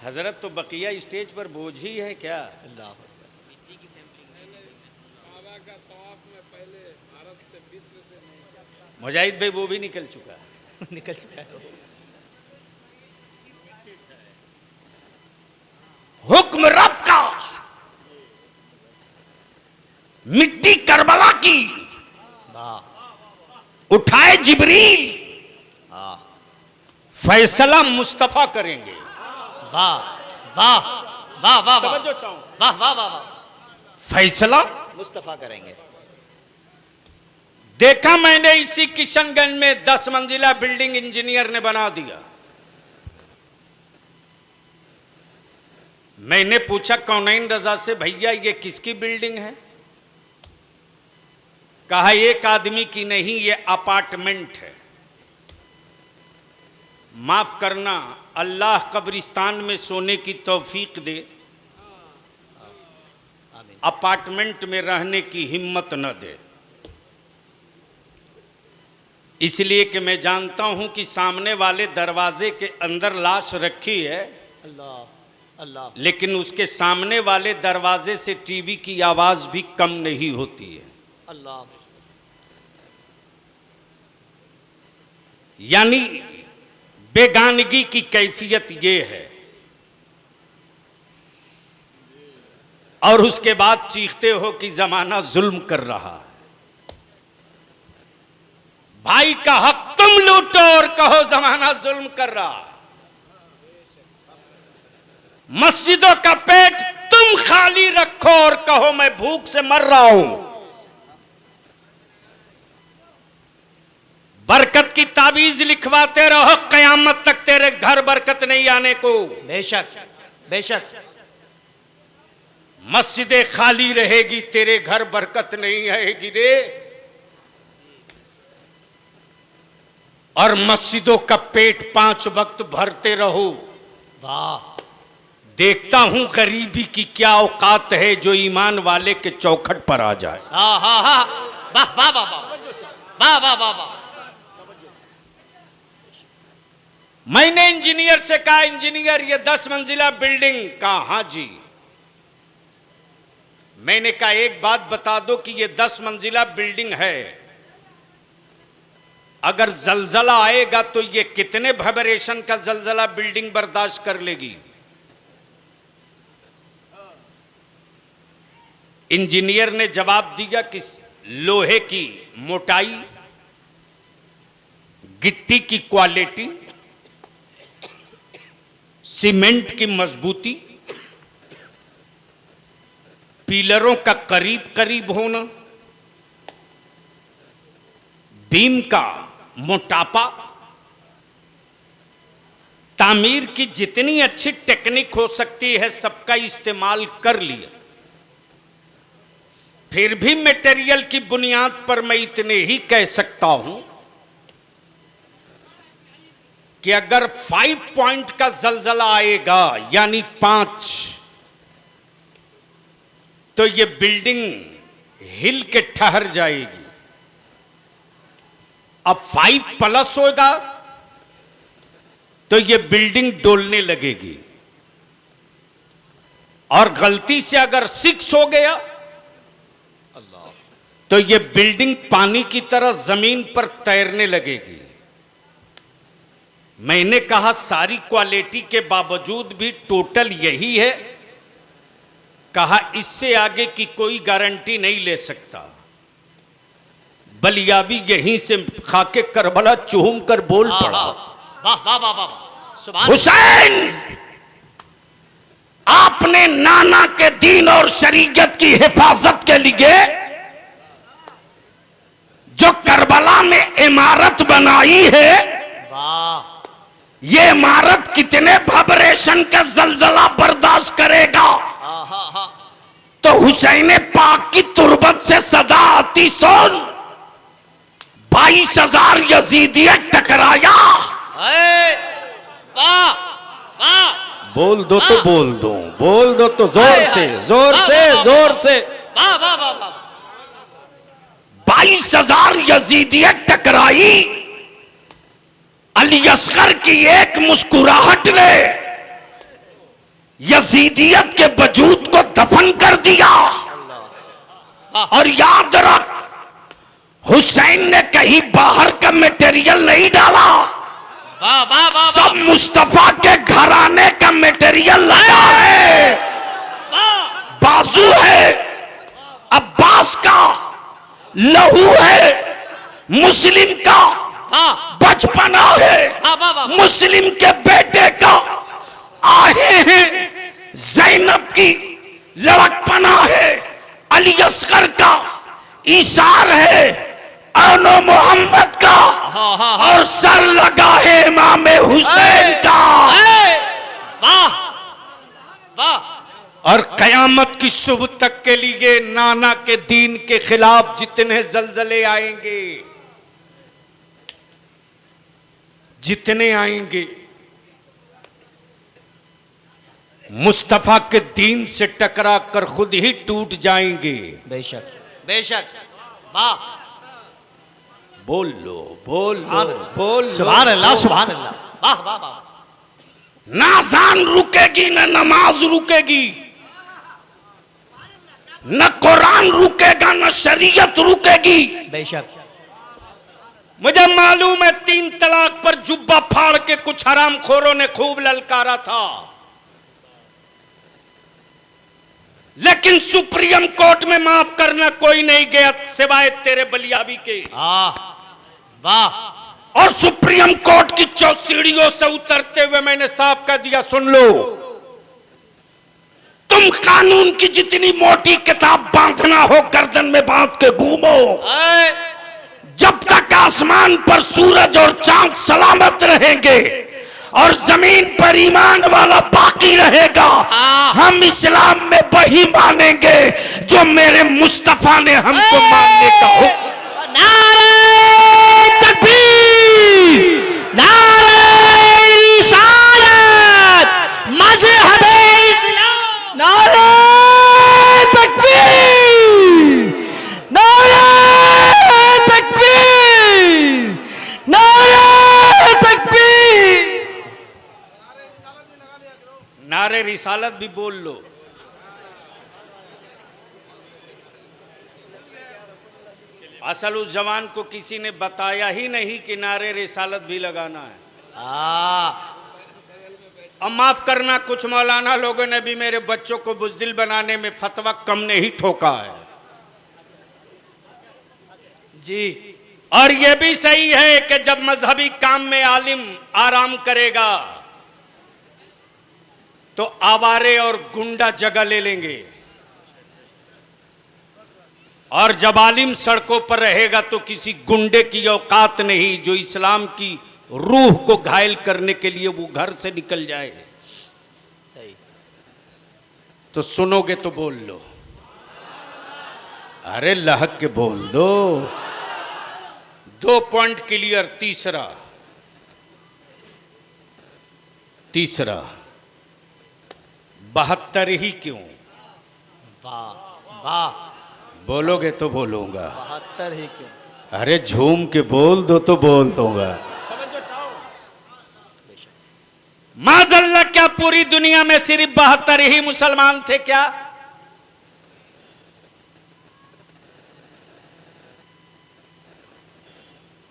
हजरत तो बकिया स्टेज पर बोझ ही है क्या? अल्लाह। मुजाहिद भाई वो भी निकल चुका। निकल चुका है। हुक्म रब का, मिट्टी करबला की, वाह। उठाए जिब्रील, हाँ। फैसला मुस्तफा करेंगे। वाह वाह वाह वाह वाह तवज्जो चाहूं, वाह वाह वाह वाह। फैसला मुस्तफा करेंगे। देखा मैंने इसी किशनगंज में 10 मंजिला बिल्डिंग इंजीनियर ने बना दिया। मैंने पूछा कौनैन रजा से, भैया ये किसकी बिल्डिंग है? कहा एक आदमी की नहीं, ये अपार्टमेंट है। माफ करना, अल्लाह कब्रिस्तान में सोने की तौफीक दे, अपार्टमेंट में रहने की हिम्मत न दे। इसलिए कि मैं जानता हूं कि सामने वाले दरवाजे के अंदर लाश रखी है, अल्लाह अल्लाह। लेकिन उसके सामने वाले दरवाजे से टीवी की आवाज भी कम नहीं होती है। अल्लाह। यानी बेगानगी की कैफियत ये है। और उसके बाद चीखते हो कि जमाना जुल्म कर रहा है। भाई का हक तुम लूटो और कहो जमाना जुल्म कर रहा है। मस्जिदों का पेट तुम खाली रखो और कहो मैं भूख से मर रहा हूं। बरकत की ताबीज लिखवाते रहो, कयामत तक तेरे घर बरकत नहीं आने को। बेशक बेशक। मस्जिदें खाली रहेगी, तेरे घर बरकत नहीं आएगी रे। और मस्जिदों का पेट 5 वक्त भरते रहो। वाह। देखता हूं गरीबी की क्या औकात है जो ईमान वाले के चौखट पर आ जाए। हाँ हाँ हाँ। वाह वाह वाह वाह वाह वाह वाह वाह। मैंने इंजीनियर से कहा, इंजीनियर ये 10 मंजिला बिल्डिंग, कहा हाँ जी। मैंने कहा एक बात बता दो कि ये 10 मंजिला बिल्डिंग है, अगर जलजला आएगा तो ये कितने वाइब्रेशन का जलजला बिल्डिंग बर्दाश्त कर लेगी? इंजीनियर ने जवाब दिया कि लोहे की मोटाई, गिट्टी की क्वालिटी, सीमेंट की मजबूती, पिलरों का करीब करीब होना, बीम का मोटापा, तामीर की जितनी अच्छी टेक्निक हो सकती है सबका इस्तेमाल कर लिया। फिर भी मटेरियल की बुनियाद पर मैं इतने ही कह सकता हूं कि अगर 5 पॉइंट का जलजला आएगा यानी 5, तो ये बिल्डिंग हिल के ठहर जाएगी। अब 5+ होगा तो ये बिल्डिंग डोलने लगेगी, और गलती से अगर 6 हो गया तो ये बिल्डिंग पानी की तरह जमीन पर तैरने लगेगी। मैंने कहा सारी क्वालिटी के बावजूद भी टोटल यही है। कहा इससे आगे की कोई गारंटी नहीं ले सकता। बलियाबी यहीं से खाके करबला चूम कर बोल पड़ा, वाह वाह वाह वाह, सुभान हुसैन, आपने नाना के दीन और शरीयत की हिफाजत के लिए जो करबला में इमारत बनाई है, वाह, ये इमारत कितने वाइब्रेशन का जलजला बर्दाश्त करेगा। तो हुसैन पाक की तुरबत से सदा आती सुन, 22,000 यजीदियत टकराया। वाह वाह, बोल दो तो बोल दो, बोल दो तो जोर से, जोर से, जोर से। वाह वाह वाह वाह, 22,000 यजीदियत टकराई। अली असगर की एक मुस्कुराहट ने यजीदियत के वजूद को दफन कर दिया। और याद रख, हुसैन ने कहीं बाहर का मटेरियल नहीं डाला, वाह वाह वाह, सब मुस्तफा के घराने का मटेरियल लगा है। बाजू है अब्बास का, लहू है मुस्लिम का, बचपना है मुस्लिम के बेटे का, आहे हैं ज़ैनब की लड़कपना है, अली असगर का ईसार है, अनो मोहम्मद का, और सर लगा है इमाम हुसैन का। वाह वाह, और कयामत की सुबह तक के लिए नाना के दीन के खिलाफ जितने जलजले आएंगे, जितने आएंगे, मुस्तफा के दीन से टकरा कर खुद ही टूट जाएंगे। बेशक बेशक, वाह, बोल लो, बोल लो, बोल लो। सुभान अल्लाह, सुभान अल्लाह, वाह वाह वाह, ना अज़ान रुकेगी, न नमाज रुकेगी, न कुरान रुकेगा, न शरीयत रुकेगी। बेशक। मुझे मालूम है 3 तलाक पर जुब्बा फाड़ के कुछ हरामखोरों ने खूब ललकारा था, लेकिन सुप्रीम कोर्ट में माफ करना कोई नहीं गया सिवाय तेरे बलियाबी के। वाह, और सुप्रीम कोर्ट की सीढ़ियों से उतरते हुए मैंने साफ कह दिया, सुन लो, तुम कानून की जितनी मोटी किताब बांधना हो गर्दन में बांध के घूमो, जब तक आसमान पर सूरज और चांद सलामत रहेंगे और जमीन पर ईमान वाला बाकी रहेगा, हम इस्लाम में वही मानेंगे जो मेरे मुस्तफा ने हमको मानने का हो। नारे तकबीर, नारे रिसालत, मज़हबे इस्लाम, नारे तकबीर, नारे तकबीर, नारे तकबीर। नारे रिसालत भी बोल लो। असल उस जवान को किसी ने बताया ही नहीं कि नारे रिसालत भी लगाना है। अब माफ करना, कुछ मौलाना लोगों ने भी मेरे बच्चों को बुज़दिल बनाने में फतवा कम ने ही ठोका है जी। और यह भी सही है कि जब मजहबी काम में आलिम आराम करेगा तो आवारे और गुंडा जगह ले लेंगे, और जब आलिम सड़कों पर रहेगा तो किसी गुंडे की औकात नहीं जो इस्लाम की रूह को घायल करने के लिए वो घर से निकल जाए। सही। तो सुनोगे तो बोल लो, अरे लहक के बोल दो। 2 पॉइंट क्लियर। तीसरा 72 ही क्यों? वाह वाह बोलोगे तो बोलूंगा। 72 ही क्यों? अरे झूम के बोल दो तो बोल दूंगा। माजल्ला, क्या पूरी दुनिया में सिर्फ 72 ही मुसलमान थे क्या?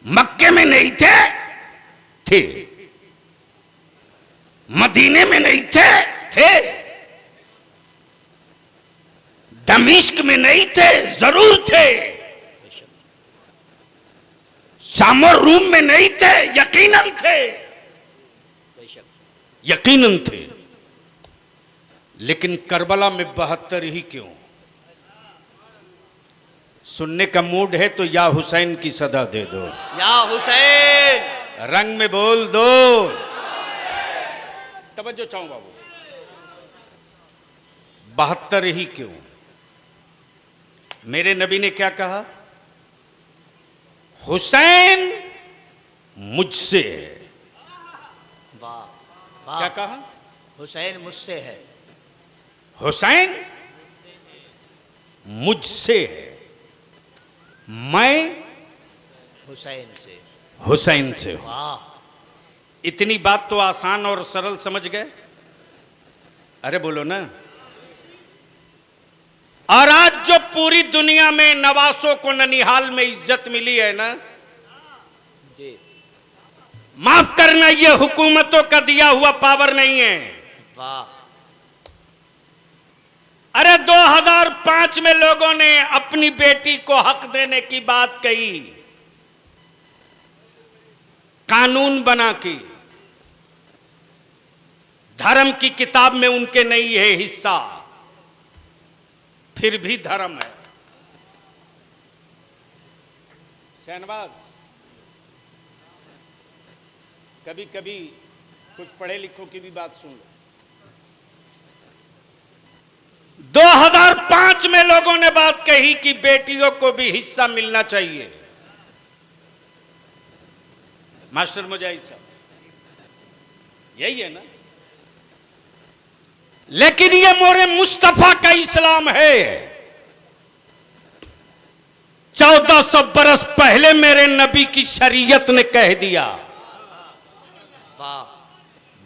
मक्के में नहीं थे? थे। मदीने में नहीं थे? थे। दमिश्क में नहीं थे? जरूर थे। शाम और रूम में नहीं थे? यकीनन थे। यकीनन थे। लेकिन करबला में 72 ही क्यों? सुनने का मूड है तो या हुसैन की सदा दे दो। या हुसैन। रंग में बोल दो। तवज्जो चाहूं बाबू। 72 ही क्यों? मेरे नबी ने क्या कहा? हुसैन मुझसे है। वाह वाह। क्या कहा? हुसैन मुझसे है। हुसैन मुझसे है, मैं हुसैन से। हुसैन से हूं। वाह। इतनी बात तो आसान और सरल समझ गए? अरे बोलो ना। और आज जो पूरी दुनिया में नवासों को ननिहाल में इज्जत मिली है ना, जी। माफ करना, ये हुकूमतों का दिया हुआ पावर नहीं है। वाह। अरे 2005 में लोगों ने अपनी बेटी को हक देने की बात कही, कानून बना के। धर्म की किताब में उनके नहीं है हिस्सा, फिर भी धर्म है। शहनवाज, कभी कभी कुछ पढ़े लिखों की भी बात सुन लो। 2005 में लोगों ने बात कही कि बेटियों को भी हिस्सा मिलना चाहिए। मास्टर मुजाहिद साहब, यही है ना? लेकिन ये मोरे मुस्तफा का इस्लाम है। 1400 बरस पहले मेरे नबी की शरीयत ने कह दिया, वाह।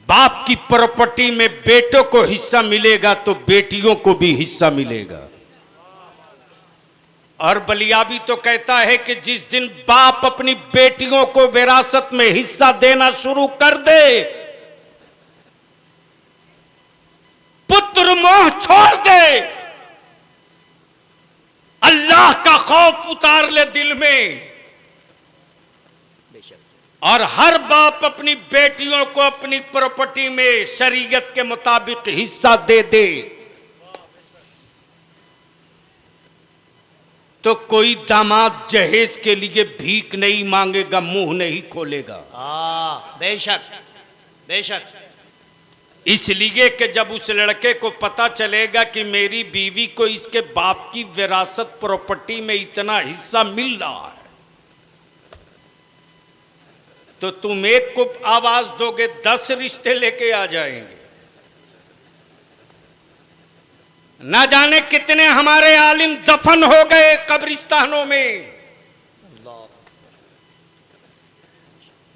बाप की प्रॉपर्टी में बेटों को हिस्सा मिलेगा तो बेटियों को भी हिस्सा मिलेगा। और बलियाबी तो कहता है कि जिस दिन बाप अपनी बेटियों को विरासत में हिस्सा देना शुरू कर दे, पुत्र मोह छोड़ दे, अल्लाह का खौफ उतार ले दिल में, बेशक। और हर बाप अपनी बेटियों को अपनी प्रॉपर्टी में शरीयत के मुताबिक हिस्सा दे दे, तो कोई दामाद जहेज के लिए भीख नहीं मांगेगा, मुंह नहीं खोलेगा। बेशक बेशक। इसलिए कि जब उस लड़के को पता चलेगा कि मेरी बीवी को इसके बाप की विरासत प्रॉपर्टी में इतना हिस्सा मिल रहा है, तो तुम एक को आवाज दोगे 10 रिश्ते लेके आ जाएंगे। ना जाने कितने हमारे आलिम दफन हो गए कब्रिस्तानों में।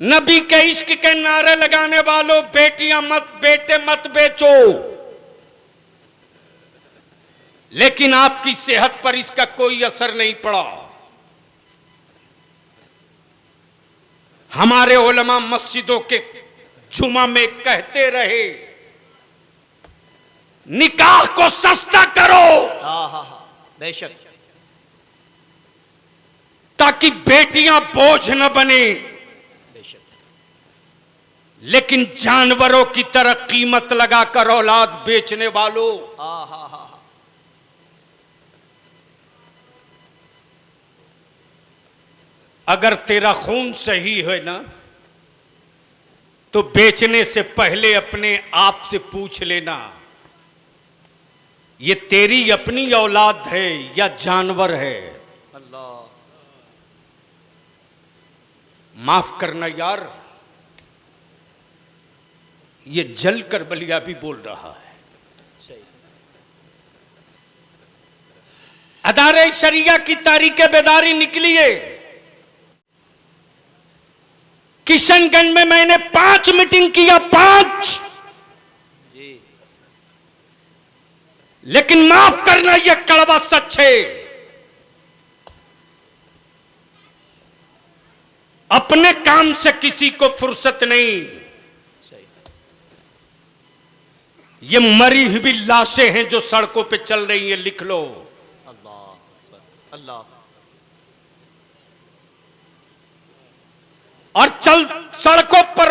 नबी के इश्क के नारे लगाने वालों, बेटियां मत, बेटे मत बेचो, लेकिन आपकी सेहत पर इसका कोई असर नहीं पड़ा। हमारे उलमा मस्जिदों के जुमा में कहते रहे, निकाह को सस्ता करो, बेशक, ताकि बेटियां बोझ न बने। बेशक। लेकिन जानवरों की तरह कीमत लगाकर औलाद बेचने वालों, अगर तेरा खून सही है ना, तो बेचने से पहले अपने आप से पूछ लेना, ये तेरी अपनी औलाद है या जानवर है। अल्लाह। माफ करना यार, ये जलकर बलिया भी बोल रहा है। सही। अदारे शरिया की तारीख बेदारी निकली है। किशनगंज में मैंने 5 मीटिंग किया, 5। जी लेकिन माफ करना, यह कड़वा सच है। अपने काम से किसी को फुर्सत नहीं। सही। ये मरी हुई लाशें हैं जो सड़कों पे चल रही हैं, लिख लो। अल्लाह अकबर, अल्लाह। और सड़कों पर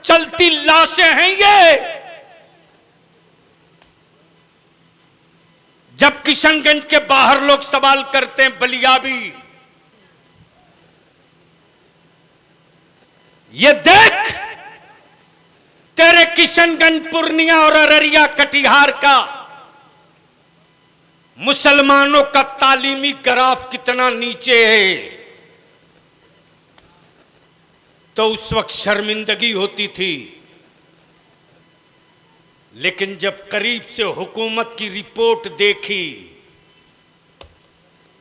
चलती लाशें हैं ये। जब किशनगंज के बाहर लोग सवाल करते हैं बलियाबी, ये देख तेरे किशनगंज, पूर्णिया और अररिया, कटिहार का मुसलमानों का तालीमी ग्राफ कितना नीचे है। तो उस वक्त शर्मिंदगी होती थी, लेकिन जब करीब से हुकूमत की रिपोर्ट देखी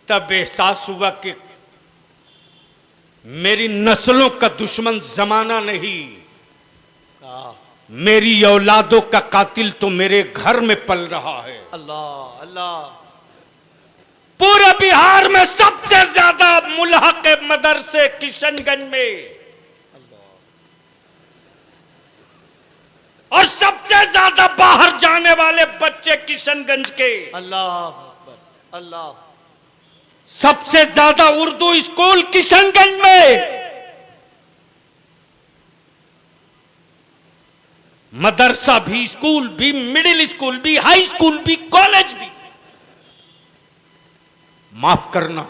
तब एहसास हुआ कि मेरी नस्लों का दुश्मन जमाना नहीं, मेरी औलादों का कातिल तो मेरे घर में पल रहा है। अल्लाह अल्लाह। पूरे बिहार में सबसे ज्यादा मुल्हक मदरसे किशनगंज में, और सबसे ज्यादा बाहर जाने वाले बच्चे किशनगंज के। अल्लाह अकबर, अल्लाह। सबसे ज्यादा उर्दू स्कूल किशनगंज में, मदरसा भी, स्कूल भी, मिडिल स्कूल भी, हाई स्कूल भी, कॉलेज भी। माफ करना,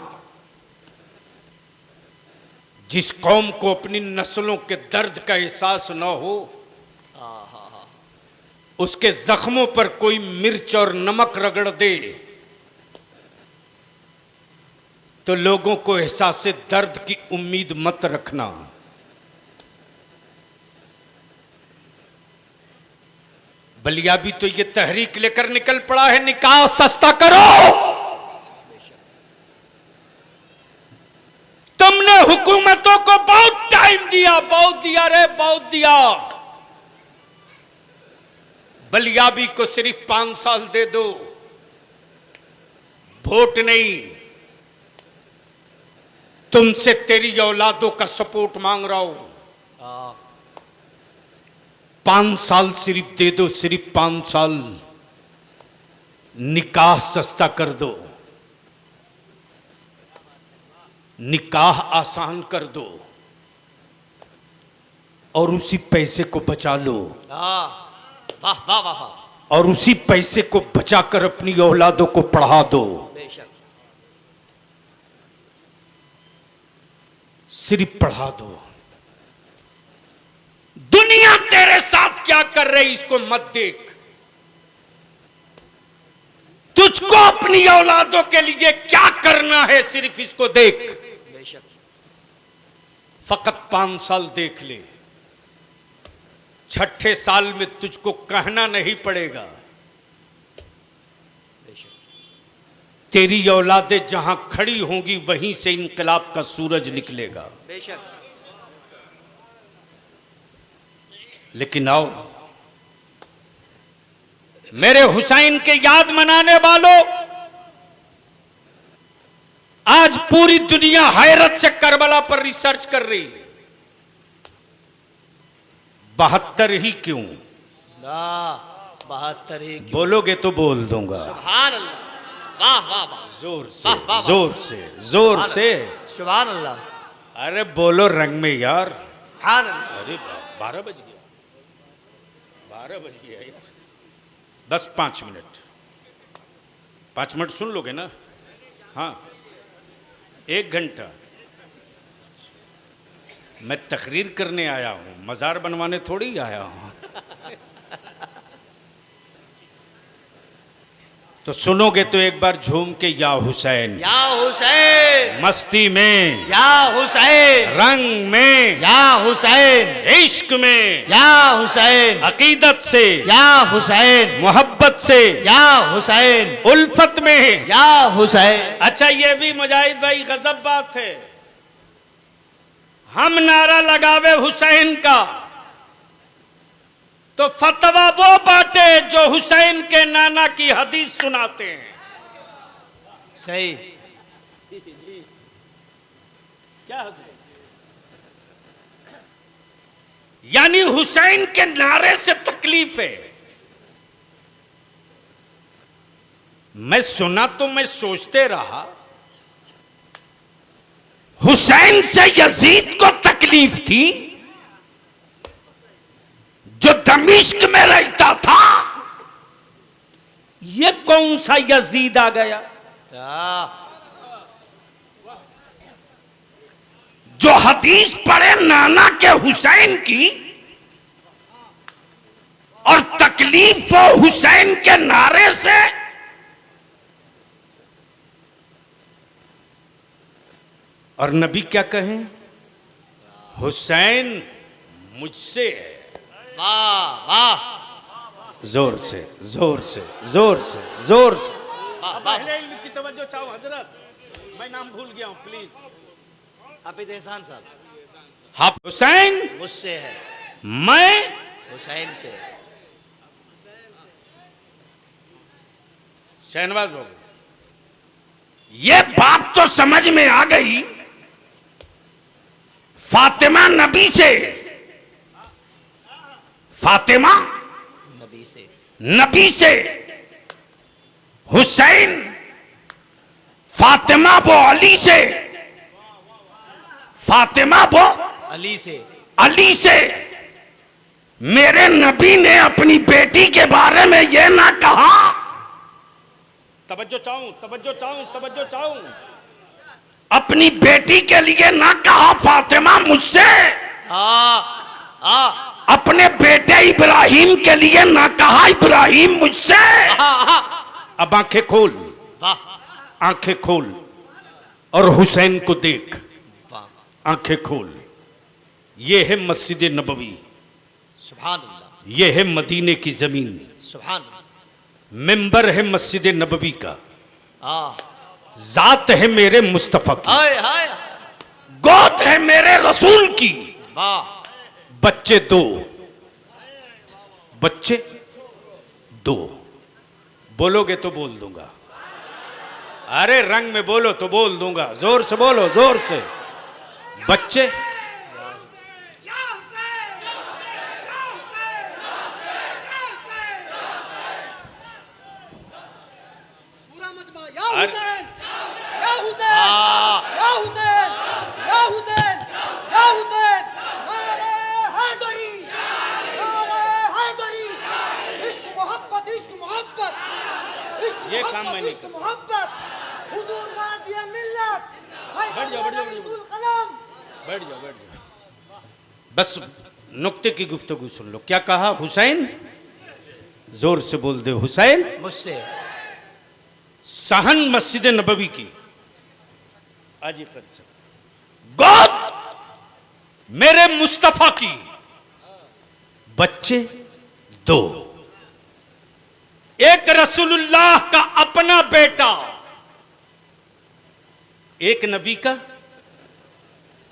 जिस कौम को अपनी नस्लों के दर्द का एहसास न हो, उसके जख्मों पर कोई मिर्च और नमक रगड़ दे तो लोगों को एहसास दर्द की उम्मीद मत रखना। बलिया भी तो ये तहरीक लेकर निकल पड़ा है, निकाह सस्ता करो। तुमने हुकूमतों को बहुत टाइम दिया, बहुत दिया रे, बहुत दिया। बलियाबी को सिर्फ 5 साल दे दो, वोट नहीं, तुमसे तेरी औलादों का सपोर्ट मांग रहा हूं। 5 साल सिर्फ दे दो, सिर्फ 5 साल। निकाह सस्ता कर दो, निकाह आसान कर दो, और उसी पैसे को बचा लो। वाह वाह वाह। और उसी पैसे को बचाकर अपनी औलादों को पढ़ा दो। बेशक। सिर्फ पढ़ा दो। दुनिया तेरे साथ क्या कर रही इसको मत देख, तुझको अपनी औलादों के लिए क्या करना है सिर्फ इसको देख। बेशक। फकत 5 साल देख ले, 6ठे साल में तुझको कहना नहीं पड़ेगा। तेरी औलादें जहां खड़ी होंगी वहीं से इनकलाब का सूरज निकलेगा। बेशक। लेकिन आओ मेरे हुसैन के याद मनाने वालों, आज पूरी दुनिया हैरत से करबला पर रिसर्च कर रही है। 72 ही क्यों? 72 ही क्यों? बोलोगे तो बोल दूंगा। सुभान अल्लाह। वाह वाह वाह। जोर से, वाह, वाह, वाह। जोर से, जोर से। सुभान अल्लाह। अरे बोलो रंग में यार। सुभान अल्लाह। अरे 12 बज गया, 12 बज गया यार। बस 5 मिनट, 5 मिनट सुन लोगे ना? हाँ, 1 घंटा। मैं तकरीर करने आया हूं, मज़ार बनवाने थोड़ी आया हूं। तो सुनोगे तो एक बार झूम के या हुसैन, या हुसैन, मस्ती में, या हुसैन, रंग में, या हुसैन, इश्क में, या हुसैन, अकीदत से, या हुसैन, मोहब्बत से, या हुसैन, उल्फत में। या हुसैन। अच्छा ये भी मुजाहिद भाई गजब बात है, हम नारा लगावे हुसैन का तो फतवा वो बांटे जो हुसैन के नाना की हदीस सुनाते हैं। सही। क्या यानी हुसैन के नारे से तकलीफ है। मैं सुना तो मैं सोचते रहा, हुसैन से यजीद को तकलीफ थी जो दमिश्क में रहता था, ये कौन सा यजीद आ गया जो हदीस पढ़े नाना के हुसैन की और तकलीफ हो हुसैन के नारे से। और नबी क्या कहें, हुसैन मुझसे है। वाह वाह। जोर से जोर से जोर से जोर से। पहले की तवज्जो चाहो हजरत, मैं नाम भूल गया हूं प्लीज। हाफिज एहसान साहब। आप हुसैन मुझसे है, मैं हुसैन से। शहनवाज बाबू, ये बात तो समझ में आ गई, फातिमा नबी से, फातिमा नबी से, नबी से, हुसैन फातिमा वो अली से, फातिमा वो अली से। अली से। मेरे नबी ने अपनी बेटी के बारे में यह ना कहा, तवज्जो चाहूं तवज्जो चाहूं तवज्जो चाहूं, अपनी बेटी के लिए ना कहा फातिमा मुझसे, अपने बेटे इब्राहिम के लिए ना कहा इब्राहिम मुझसे। अब आंखें खोल, वाह आंखें खोल और हुसैन को देख, वाह। आंखें खोल। ये है मस्जिद नबवी, सुभान अल्लाह, ये है मदीने की जमीन, सुभान अल्लाह। मिंबर है मस्जिद नबवी का, हाँ। जात है मेरे मुस्तफा की, हाय हाय। गोद है मेरे रसूल की। वाह। बच्चे दो, बच्चे दो। बोलोगे तो बोल दूंगा, अरे रंग में बोलो तो बोल दूंगा, जोर से बोलो, जोर से। बच्चे ये काम मैंने किया। बैठ जाओ बैठ जाओ, बस नुक्ते की गुफ्तगू सुन लो। क्या कहा हुसैन, जोर से बोल दे हुसैन मुझसे। सहन मस्जिद नबवी की, आज ये कर सकते, गोद मेरे मुस्तफा की, बच्चे दो, एक रसूलुल्लाह का अपना बेटा, एक नबी का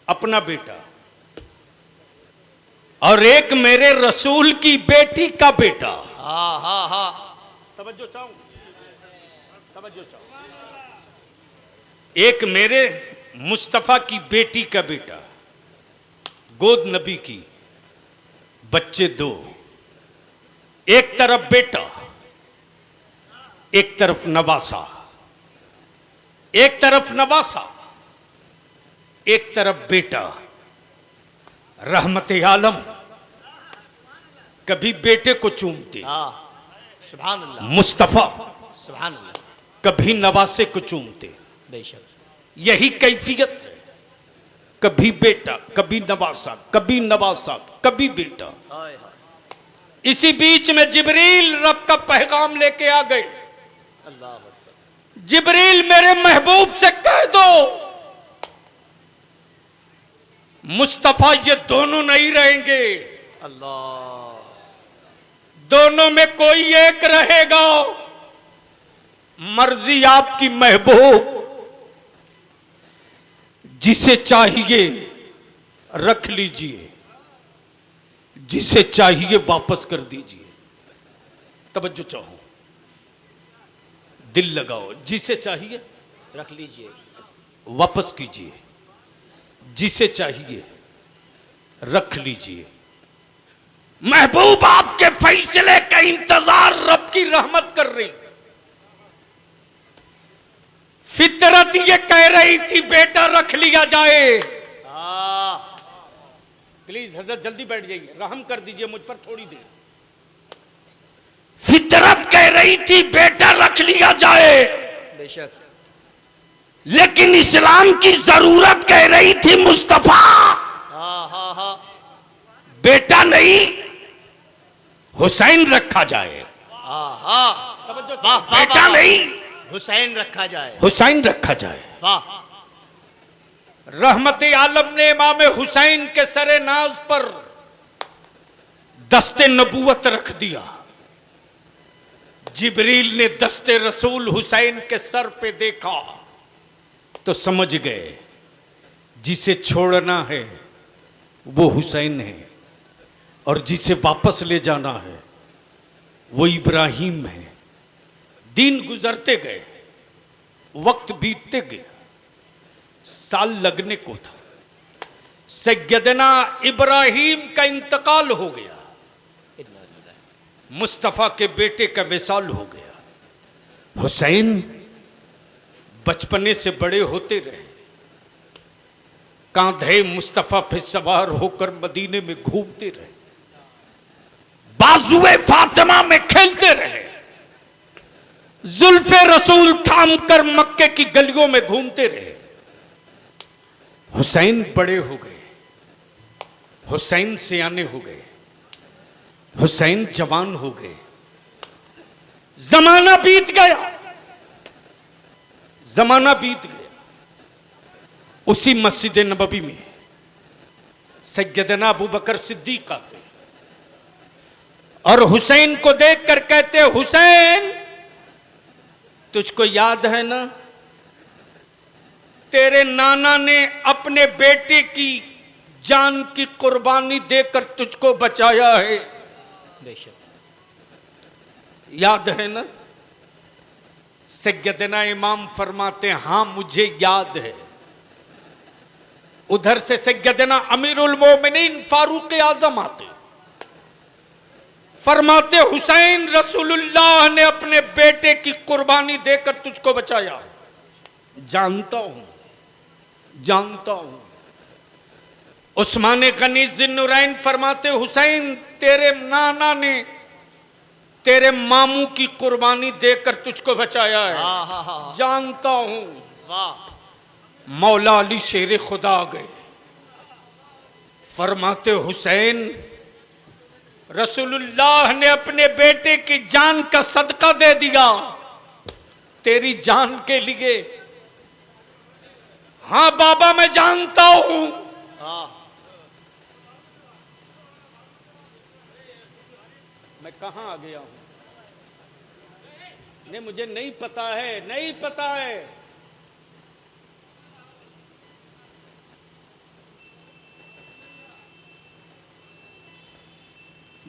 अपना बेटा, और एक मेरे रसूल की बेटी का बेटा। हाँ हाँ हाँ। तवज्जो चाहूं, तवज्जो चाहूं। एक मेरे मुस्तफा की बेटी का बेटा, गोद नबी की, बच्चे दो, एक तरफ बेटा, एक तरफ नवासा, एक तरफ नवासा, एक तरफ बेटा। रहमत आलम कभी बेटे को चूमते, हाँ। सुभान अल्लाह, मुस्तफा सुभान अल्लाह। कभी नवासे को चूमते। बेशक। यही कैफियत है, कभी बेटा, कभी नवासा, कभी नवासा, कभी बेटा। हाय हाय। इसी बीच में जिब्रील रब का पैगाम लेके आ गए, अल्लाह अकबर। जिब्रील मेरे महबूब से कह दो मुस्तफा ये दोनों नहीं रहेंगे, अल्लाह। दोनों में कोई एक रहेगा। मर्जी आपकी महबूब, जिसे चाहिए रख लीजिए, जिसे चाहिए वापस कर दीजिए। तवज्जो चाहो, दिल लगाओ। जिसे चाहिए रख लीजिए, वापस कीजिए, जिसे चाहिए रख लीजिए। महबूब आपके फैसले का इंतजार रब की रहमत कर रही। फितरत ये कह रही थी बेटा रख लिया जाए। प्लीज हजरत जल्दी बैठ जाइए, रहम कर दीजिए मुझ पर थोड़ी देर। फितरत कह रही थी बेटा रख लिया जाए, बेशक। लेकिन इस्लाम की जरूरत कह रही थी मुस्तफा हाँ हाँ हाँ, बेटा नहीं हुसैन रखा जाए। हाँ हाँ, वाह, बेटा वाह, नहीं हुसैन रखा जाए। हुसैन रखा जाए। वाह। रहमत आलम ने इमाम हुसैन के सरे नाज पर दस्ते नबूवत रख दिया। जिब्रील ने दस्ते रसूल हुसैन के सर पे देखा तो समझ गए जिसे छोड़ना है वो हुसैन है और जिसे वापस ले जाना है वो इब्राहिम है। दिन गुजरते गए, वक्त बीतते गया, साल लगने को था। सैयदना इब्राहिम का इंतकाल हो गया, मुस्तफा के बेटे का विसाल हो गया। हुसैन बचपने से बड़े होते रहे, कांधे मुस्तफा पे सवार होकर मदीने में घूमते रहे, बाजुए फातिमा में खेलते रहे, जुल्फे रसूल थाम कर मक्के की गलियों में घूमते रहे। हुसैन बड़े हो गए, हुसैन सियाने हो गए, हुसैन जवान हो गए। जमाना बीत गया, जमाना बीत गया। उसी मस्जिद नबवी में सैयदना अबू बकर सिद्दीक आते और हुसैन को देखकर कहते, हुसैन तुझको याद है ना, तेरे नाना ने अपने बेटे की जान की कुर्बानी देकर तुझको बचाया है, बेशक। याद है ना। सैयदना इमाम फरमाते हाँ मुझे याद है। उधर से सैयदना अमीरुल मोमिनीन फारूक आजम आते, फरमाते हुसैन रसूलुल्लाह ने अपने बेटे की कुर्बानी देकर तुझको बचाया। जानता हूं, जानता हूं। उस्मान गनी ज़िन्नुरैन फरमाते हुसैन तेरे नाना ने तेरे मामू की कुर्बानी देकर तुझको बचाया है। हाँ हाँ हाँ, जानता हूं। वाह। मौला अली शेर खुदा आ गए, फरमाते हुसैन रसूलुल्लाह ने अपने बेटे की जान का सदका दे दिया तेरी जान के लिए। हाँ बाबा मैं जानता हूं। हाँ, मैं कहां आ गया हूं? नहीं मुझे नहीं पता है, नहीं पता है।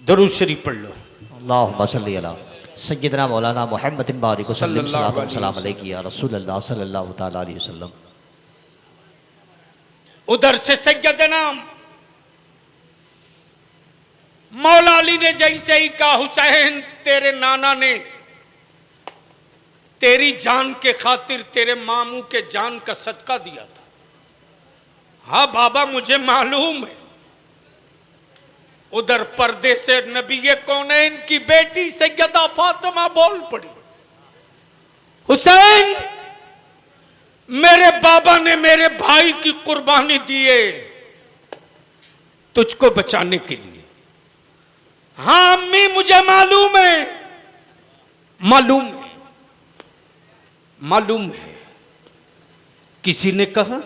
दरूद शरीफ पढ़ लो। अल्लाहुम्मा सल्ली अला सय्यदना मौलाना मुहम्मदिन बारिक वसल्लम सलाम अलैहि या रसूलल्लाह सल्लल्लाहु तआला अलैहि वसल्लम। उधर से सैयदना मौला अली ने जैसे ही कहा हुसैन तेरे नाना ने तेरी जान के खातिर तेरे मामू के जान का सदका दिया था। हाँ बाबा मुझे मालूम है। उधर पर्दे से नबी कौनैन की बेटी सैयदा फातिमा बोल पड़ी, हुसैन मेरे बाबा ने मेरे भाई की कुर्बानी दी है तुझको बचाने के लिए। हाँ अम्मी मुझे मालूम है, मालूम है। मालूम है, किसी ने कहा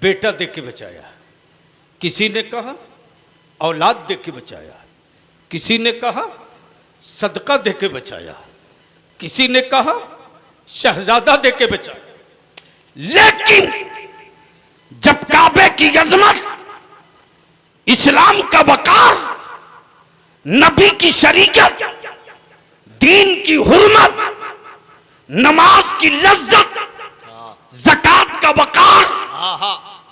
बेटा दे के बचाया, किसी ने कहा औलाद दे के बचाया, किसी ने कहा सदका दे के बचाया, किसी ने कहा शहजादा दे के बचाया। लेकिन जब काबे की अजमत, इस्लाम का वकार, नबी की शरीयत, दीन की हुर्मत, नमाज की लज्जत, ज़कात का वकार,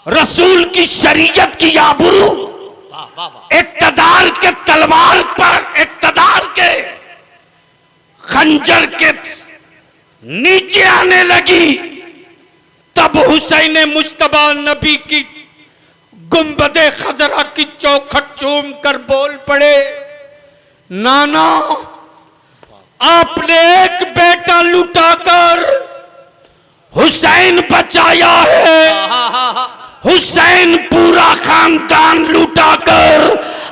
रसूल की शरीयत की आबरू, इक़्तिदार के तलवार पर, इक़्तिदार के खंजर के नीचे आने लगी, तब हुसैन मुज्तबा नबी की गुंबदे खजरा की चौखट चूम कर बोल पड़े, नाना आपने एक बेटा लुटाकर हुसैन बचाया है, हुसैन पूरा खानदान लुटाकर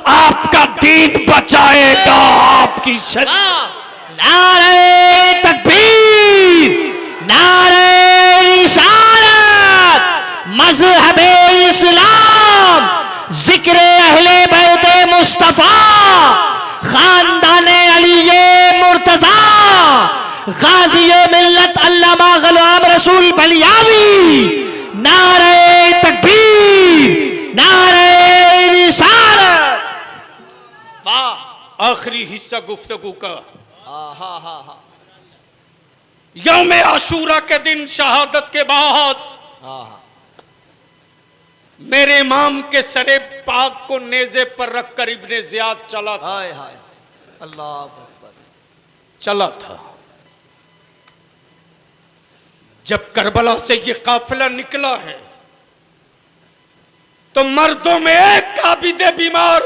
आपका दीन बचाएगा, आपकी शरीयत। नारे तकबीर, नारे रिसालत, मज़हबे इस्लाम, जिक्र अहले बैते मुस्तफा, खानदाने अलीये मुर्तजा, गाज़ी मिल्लत अल्लामा गुलाम रसूल बलियावी। नारे तकबीर, नारे रिसालत। आखिरी हिस्सा गुफ्तगू का, यौम आशूरा के दिन शहादत के बाद मेरे इमाम के सरे पाक को नेज़े पर रखकर इब्ने ज़ियाद चला था। अल्लाह अकबर। चला था। जब करबला से ये काफिला निकला है तो मर्दों में एक काबिद बीमार,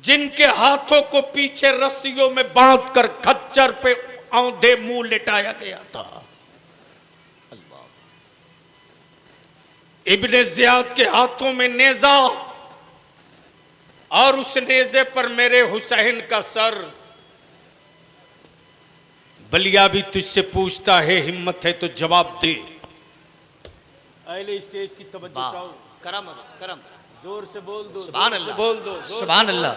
जिनके हाथों को पीछे रस्सियों में बांधकर खच्चर पे औंधे मुंह लिटाया गया था। इब्ने ज़ियाद के हाथों में नेजा और उस नेजे पर मेरे हुसैन का सर। बलिया भी तुझसे पूछता है, हिम्मत है तो जवाब दे। अहले स्टेज की तवज्जो चाहो। करम करम, जोर से बोल दो, सुभान अल्लाह, बोल दो, सुभान अल्लाह।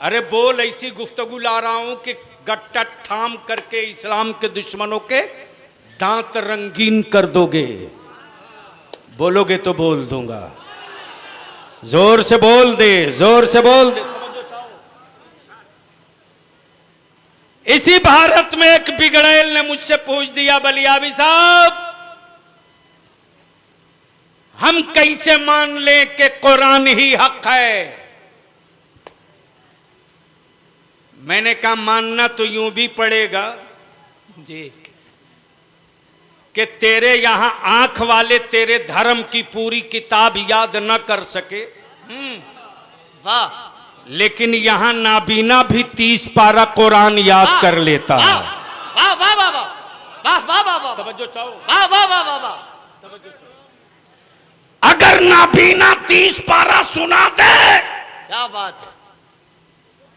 अरे बोल, ऐसी गुफ्तगू ला रहा हूं कि गट्टा थाम करके इस्लाम के दुश्मनों के दांत रंगीन कर दोगे। बोलोगे तो बोल दूंगा। जोर से बोल दे, जोर से बोल दे। इसी भारत में एक बिगड़ैल ने मुझसे पूछ दिया, बलियावी साहब हम कैसे मान लें कि कुरान ही हक है। मैंने कहा मानना तो यूं भी पड़ेगा जी कि तेरे यहां आंख वाले तेरे धर्म की पूरी किताब याद न कर सके, वाह, लेकिन यहां नाबीना भी 30 पारा कुरान याद कर लेता है। वाह वाह वाह वाह वाह वाह वाह वाह, तवज्जो चाहो। वाह वाह वाह वाह वाह। अगर नाबीना 30 पारा सुना दे क्या बात है।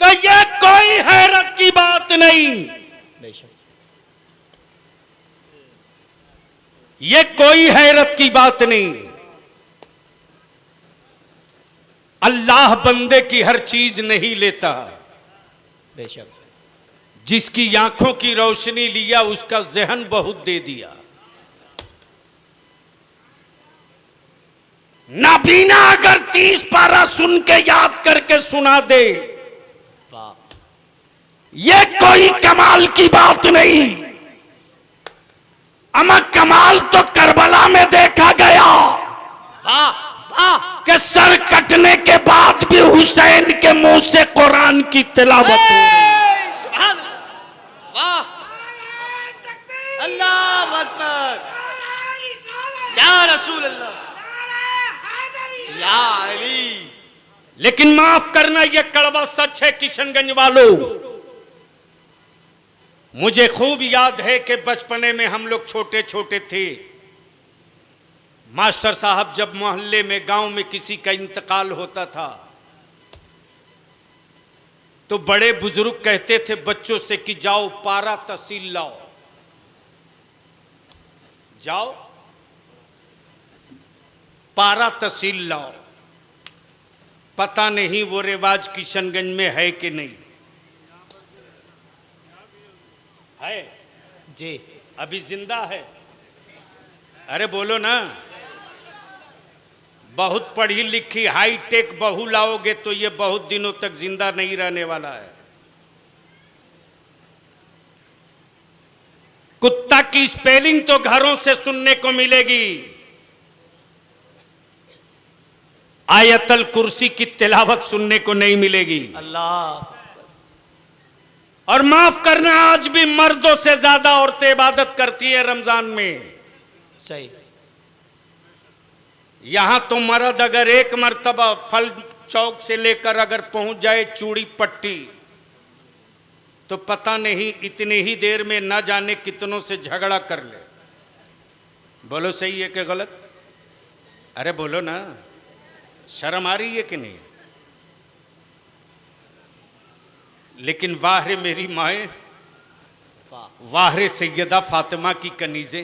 तो ये कोई हैरत की बात नहीं, बेशक ये कोई हैरत की बात नहीं। अल्लाह बंदे की हर चीज नहीं लेता। बेशक, जिसकी आंखों की रोशनी लिया उसका जहन बहुत दे दिया। नाबीना अगर 30 पारा सुन के याद करके सुना दे, वाह, ये कोई कमाल की बात नहीं। अमा कमाल तो करबला में देखा गया वाह वाह, कि सर कटने के बाद भी हुसैन के मुंह से कुरान की तिलावत हो रही। सुभान वाह, अल्लाह अकबर, या रसूल अल्लाह, या अली। लेकिन माफ करना, यह कड़वा सच है किशनगंज वालों। मुझे खूब याद है कि बचपने में हम लोग छोटे छोटे थे। मास्टर साहब जब मोहल्ले में गांव में किसी का इंतकाल होता था तो बड़े बुजुर्ग कहते थे बच्चों से कि जाओ पारा तहसील लाओ, जाओ पारा तहसील लाओ। पता नहीं वो रिवाज किशनगंज में है कि नहीं है, जी अभी जिंदा है? अरे बोलो ना। बहुत पढ़ी लिखी हाई टेक बहू लाओगे तो ये बहुत दिनों तक जिंदा नहीं रहने वाला है। कुत्ता की स्पेलिंग तो घरों से सुनने को मिलेगी, आयतल कुर्सी की तिलावत सुनने को नहीं मिलेगी। अल्लाह। और माफ करना, आज भी मर्दों से ज्यादा औरतें इबादत करती है रमजान में। सही। यहां तो मर्द अगर एक मर्तबा फल चौक से लेकर अगर पहुंच जाए चूड़ी पट्टी, तो पता नहीं इतनी ही देर में न जाने कितनों से झगड़ा कर ले। बोलो सही है कि गलत? अरे बोलो ना, शर्म आ रही है कि नहीं? लेकिन वाह रे मेरी माए, वाह रे सैयदा फातिमा की कनीजे।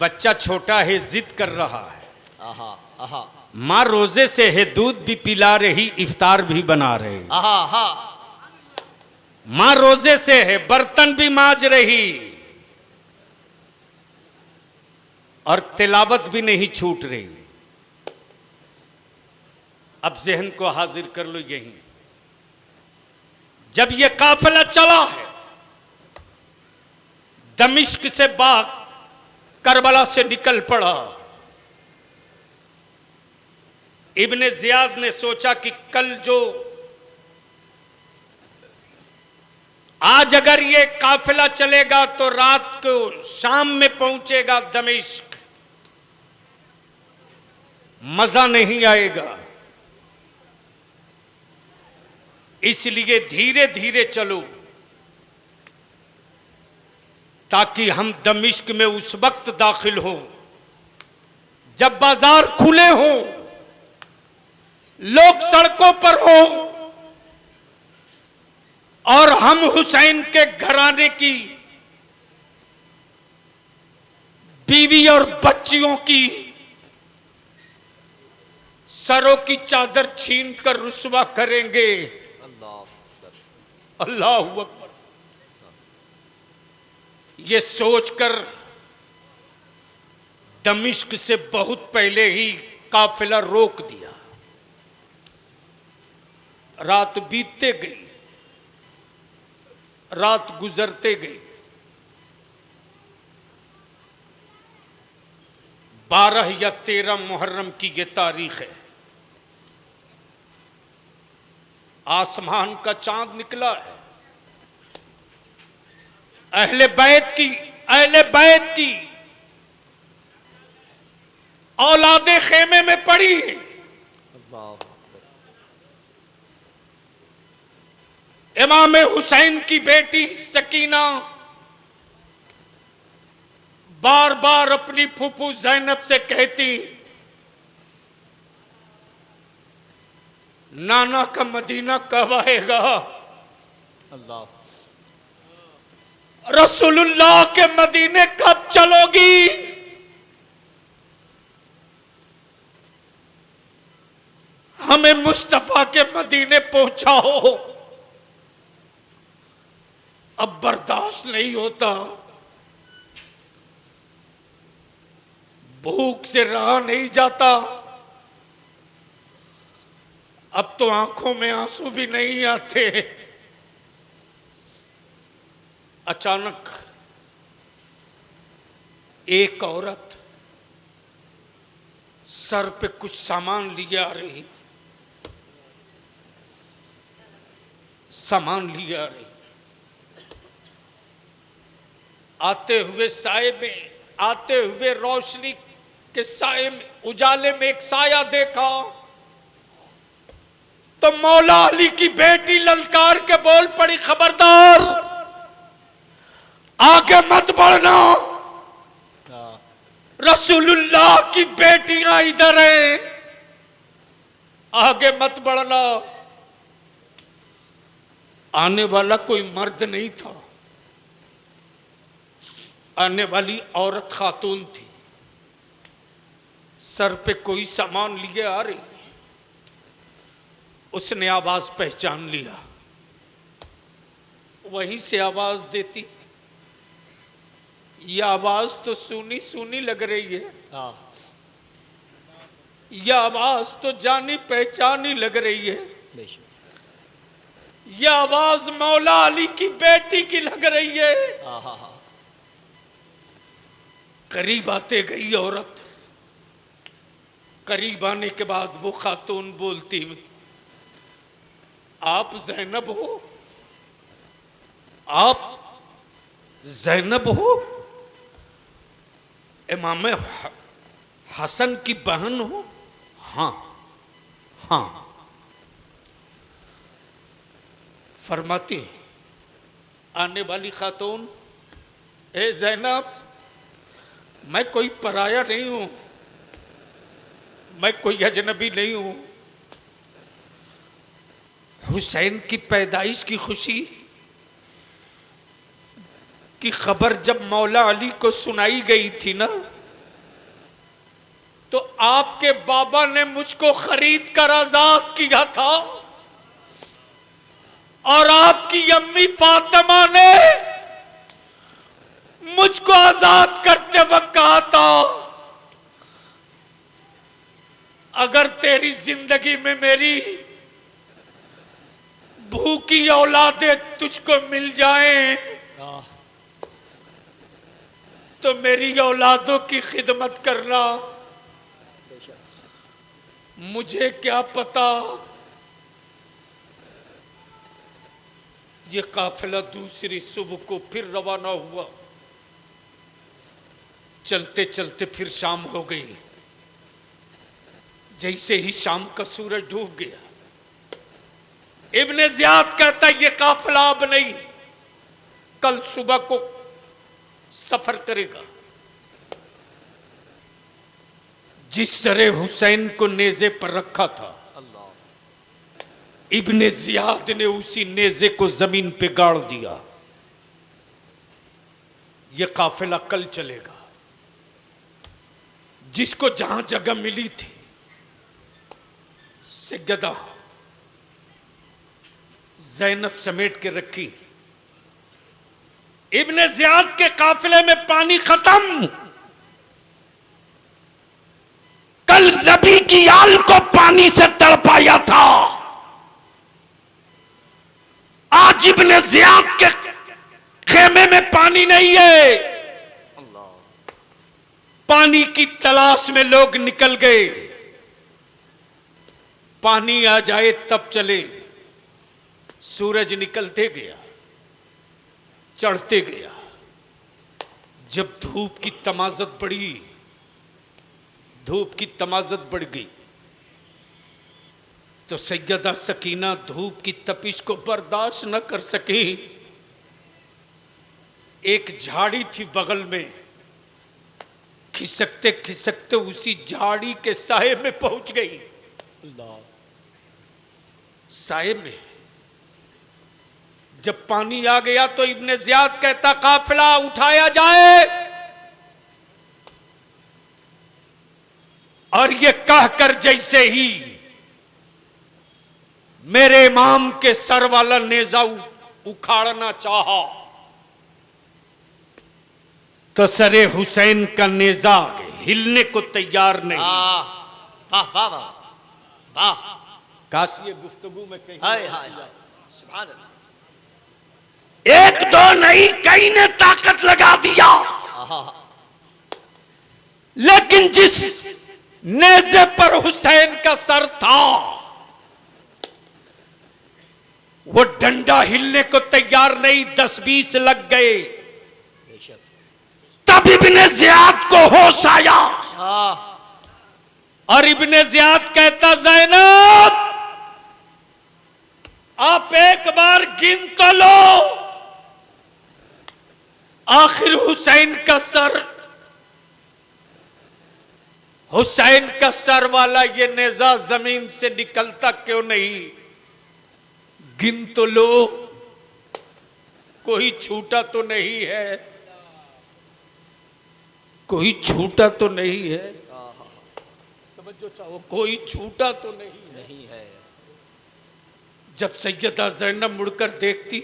बच्चा छोटा है, जिद कर रहा है। आहा आहा माँ रोजे से है, दूध भी पिला रही, इफ्तार भी बना रही। आहा आहा। माँ रोजे से है, बर्तन भी मांज रही और तिलावत भी नहीं छूट रही। अब जहन को हाजिर कर लो, यही जब ये काफिला चला है दमिश्क से बाग करबला से निकल पड़ा, इब्ने जियाद ने सोचा कि कल जो आज अगर ये काफिला चलेगा तो रात को शाम में पहुंचेगा दमिश्क, मजा नहीं आएगा। इसलिए धीरे धीरे चलो ताकि हम दमिश्क में उस वक्त दाखिल हो जब बाजार खुले हो, लोग सड़कों पर हो और हम हुसैन के घराने की बीवी और बच्चियों की सरों की चादर छीनकर रुस्वा करेंगे। अल्लाह अकबर। ये सोचकर दमिश्क से बहुत पहले ही काफिला रोक दिया। रात बीतते गई, रात गुजरते गई। 12 या 13 मुहर्रम की ये तारीख है। आसमान का चांद निकला है। अहले बैत की औलादे खेमे में पड़ी है। इमाम हुसैन की बेटी सकीना बार बार अपनी फूफू ज़ैनब से कहती, नाना का मदीना कब आएगा? अल्लाह। रसूलुल्लाह के मदीने कब चलोगी? हमें मुस्तफा के मदीने पहुंचाओ। अब बर्दाश्त नहीं होता, भूख से रहा नहीं जाता। अब तो आंखों में आंसू भी नहीं आते। अचानक एक औरत सर पे कुछ सामान लिए आ रही, आते हुए साए में, आते हुए रोशनी के साए में, उजाले में एक साया देखा तो मौला अली की बेटी ललकार के बोल पड़ी, खबरदार आगे मत बढ़ना, रसूलुल्लाह की बेटियां इधर हैं, आगे मत बढ़ना। आने वाला कोई मर्द नहीं था, आने वाली औरत खातून थी। सर पे कोई सामान लिए आ रही, उसने आवाज पहचान लिया, वहीं से आवाज देती। यह आवाज तो सुनी सुनी लग रही है, यह आवाज तो जानी पहचानी लग रही है, यह आवाज मौला अली की बेटी की लग रही है। करीब आते गई औरत, करीब आने के बाद वो खातून बोलती, आप ज़ैनब हो? आप ज़ैनब हो? इमाम हसन की बहन हो? हाँ हाँ। फरमाती आने वाली खातून, ए ज़ैनब, मैं कोई पराया नहीं हूं, मैं कोई अजनबी नहीं हूं। हुसैन की पैदाइश की खुशी की खबर जब मौला अली को सुनाई गई थी ना, तो आपके बाबा ने मुझको खरीद कर आजाद किया था, और आपकी अम्मी फातिमा ने मुझको आजाद करते वक्त कहा था, अगर तेरी जिंदगी में मेरी भूखी औलादें तुझको मिल जाएं, तो मेरी औलादों की खिदमत करना। मुझे क्या पता ये काफिला दूसरी सुबह को फिर रवाना हुआ। चलते चलते फिर शाम हो गई। जैसे ही शाम का सूरज डूब गया, इब्ने ज़ियाद कहता ये काफिला अब नहीं, कल सुबह को सफर करेगा। जिस तरह हुसैन को नेज़े पर रखा था, इब्ने ज़ियाद ने उसी नेज़े को जमीन पे गाड़ दिया। यह काफिला कल चलेगा। जिसको जहां जगह मिली थी, सिगदा ज़ैनब समेट के रखी। इब्ने ज़ियाद के काफिले में पानी खत्म। कल रबी की आल को पानी से तड़पाया था, आज इब्ने ज़ियाद के खेमे में पानी नहीं है। पानी की तलाश में लोग निकल गए। पानी आ जाए तब चले। सूरज निकलते गया, चढ़ते गया। जब धूप की तमाज़त बढ़ी, धूप की तमाज़त बढ़ गई, तो सैयदा सकीना धूप की तपिश को बर्दाश्त न कर सकी। एक झाड़ी थी बगल में, खिसकते खिसकते उसी झाड़ी के साये में पहुंच गई। साये में जब पानी आ गया तो इब्ने ज़ियाद कहता काफिला उठाया जाए, और ये कहकर जैसे ही मेरे इमाम के सर वाला नेजा उखाड़ना चाहा, तो सरे हुसैन का नेजा हिलने को तैयार नहीं। वाह वाह वाह वाह। काश ये गुफ्तगू में कहीं हाय हाय हाय, सुभान अल्लाह। एक दो नहीं, कई ने ताकत लगा दिया। लेकिन जिस नेज़े पर हुसैन का सर था, वो डंडा हिलने को तैयार नहीं। 10-20 लग गए। तब इब्ने ज़ियाद को होश आया, और इब्ने ज़ियाद कहता ज़ैनब, आप एक बार गिन तो लो। आखिर हुसैन का सर वाला ये नेज़ा जमीन से निकलता क्यों नहीं? गिन तो लो। कोई छूटा तो नहीं है, कोई छूटा तो नहीं है, तवज्जो चाहो, कोई छूटा तो नहीं है। जब सैयदा ज़ैनब मुड़कर देखती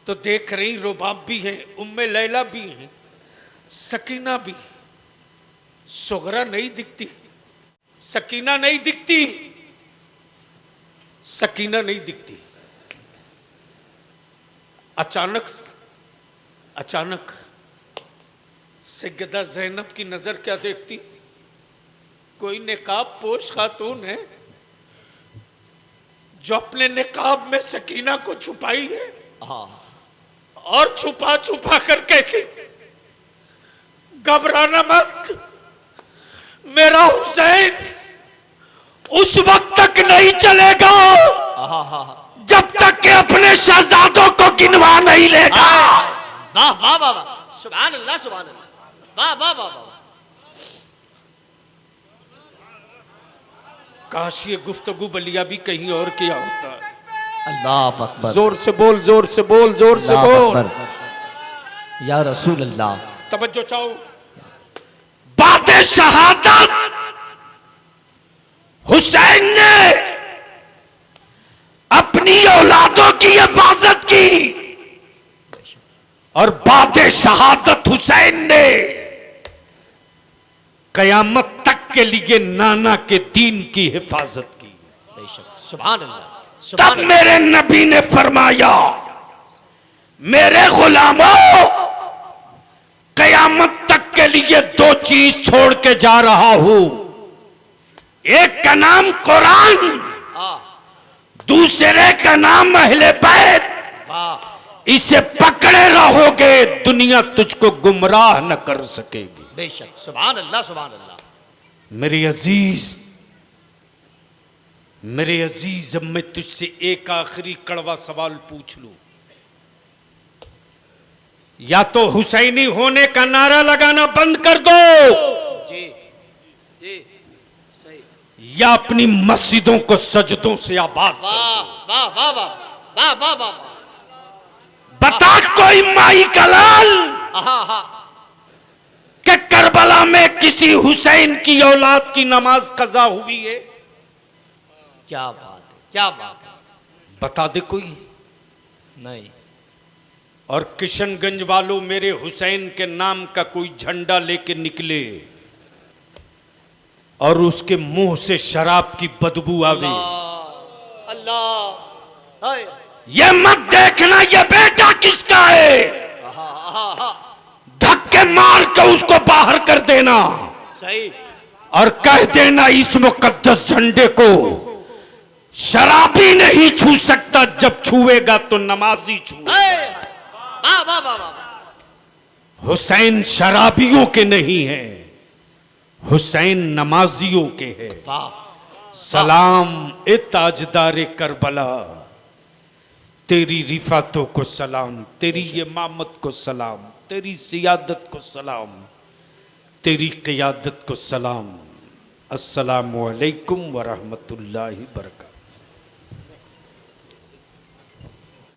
तो देख रही रुबाब भी है, उम्मे लैला भी है, सकीना भी, सुगरा नहीं दिखती, सकीना नहीं दिखती, सकीना नहीं दिखती। अचानक सैयदा ज़ैनब की नजर क्या देखती, कोई निकाब पोश खातून है जो अपने निकाब में सकीना को छुपाई है और छुपा छुपा कर कहती, घबराना मत, मेरा हुसैन उस वक्त तक नहीं चलेगा जब तक कि अपने शहजादों को गिनवा नहीं लेगा। वाह वाह वाह वाह, सुभान अल्लाह सुभान अल्लाह, वाह वाह वाह वाह। काश ये गुफ्तगू बलिया भी कहीं और किया होता। अल्लाह अकबर, जोर से बोल, जोर से बोल, जोर से अल्लाह बोल। अकबर। या रसूल अल्लाह। तवज्जो चाहो, बातें शहादत हुसैन ने अपनी औलादों की हिफाजत की और बातें शहादत हुसैन ने कयामत तक के लिए नाना के दीन की हिफाजत की। सुभान अल्लाह। तब मेरे नबी ने फरमाया, मेरे गुलामों, कयामत तक के लिए दो चीज छोड़ के जा रहा हूं, एक का नाम कुरान, दूसरे का नाम अहले बैत। इसे पकड़े रहोगे, दुनिया तुझको गुमराह न कर सकेगी। बेशक, सुभान अल्लाह सुभान अल्लाह। मेरे अजीज, अब मैं तुझसे एक आखिरी कड़वा सवाल पूछ लूं, या तो हुसैनी होने का नारा लगाना बंद कर दो, जी जी सही। या अपनी मस्जिदों को सजदों से आबाद कर वाह दो। वाह वाह वाह वाह वाह वाह। बता कोई माई का लाल कि करबला में किसी हुसैन की औलाद की नमाज कज़ा हुई है? क्या बात है, क्या बात है। बता दे कोई। नहीं। और किशनगंज वालों, मेरे हुसैन के नाम का कोई झंडा लेके निकले और उसके मुंह से शराब की बदबू आवे, अल्लाह, ये मत देखना ये बेटा किसका है, धक्के मार के उसको बाहर कर देना सही। और कह देना, इस मुकद्दस झंडे को शराबी नहीं छू सकता, जब छुएगा तो नमाजी छुएगा। वाह वाह वाह वाह। हुसैन शराबियों के नहीं है, हुसैन नमाजियों के हैं। वाह। सलाम ए ताजदारे करबला, तेरी रिफातों को सलाम, तेरी इमामत को सलाम, तेरी सियादत को सलाम, तेरी क़ियादत को सलाम। अस्सलामु अलैकुम व रहमतुल्लाहि व बरकातहू।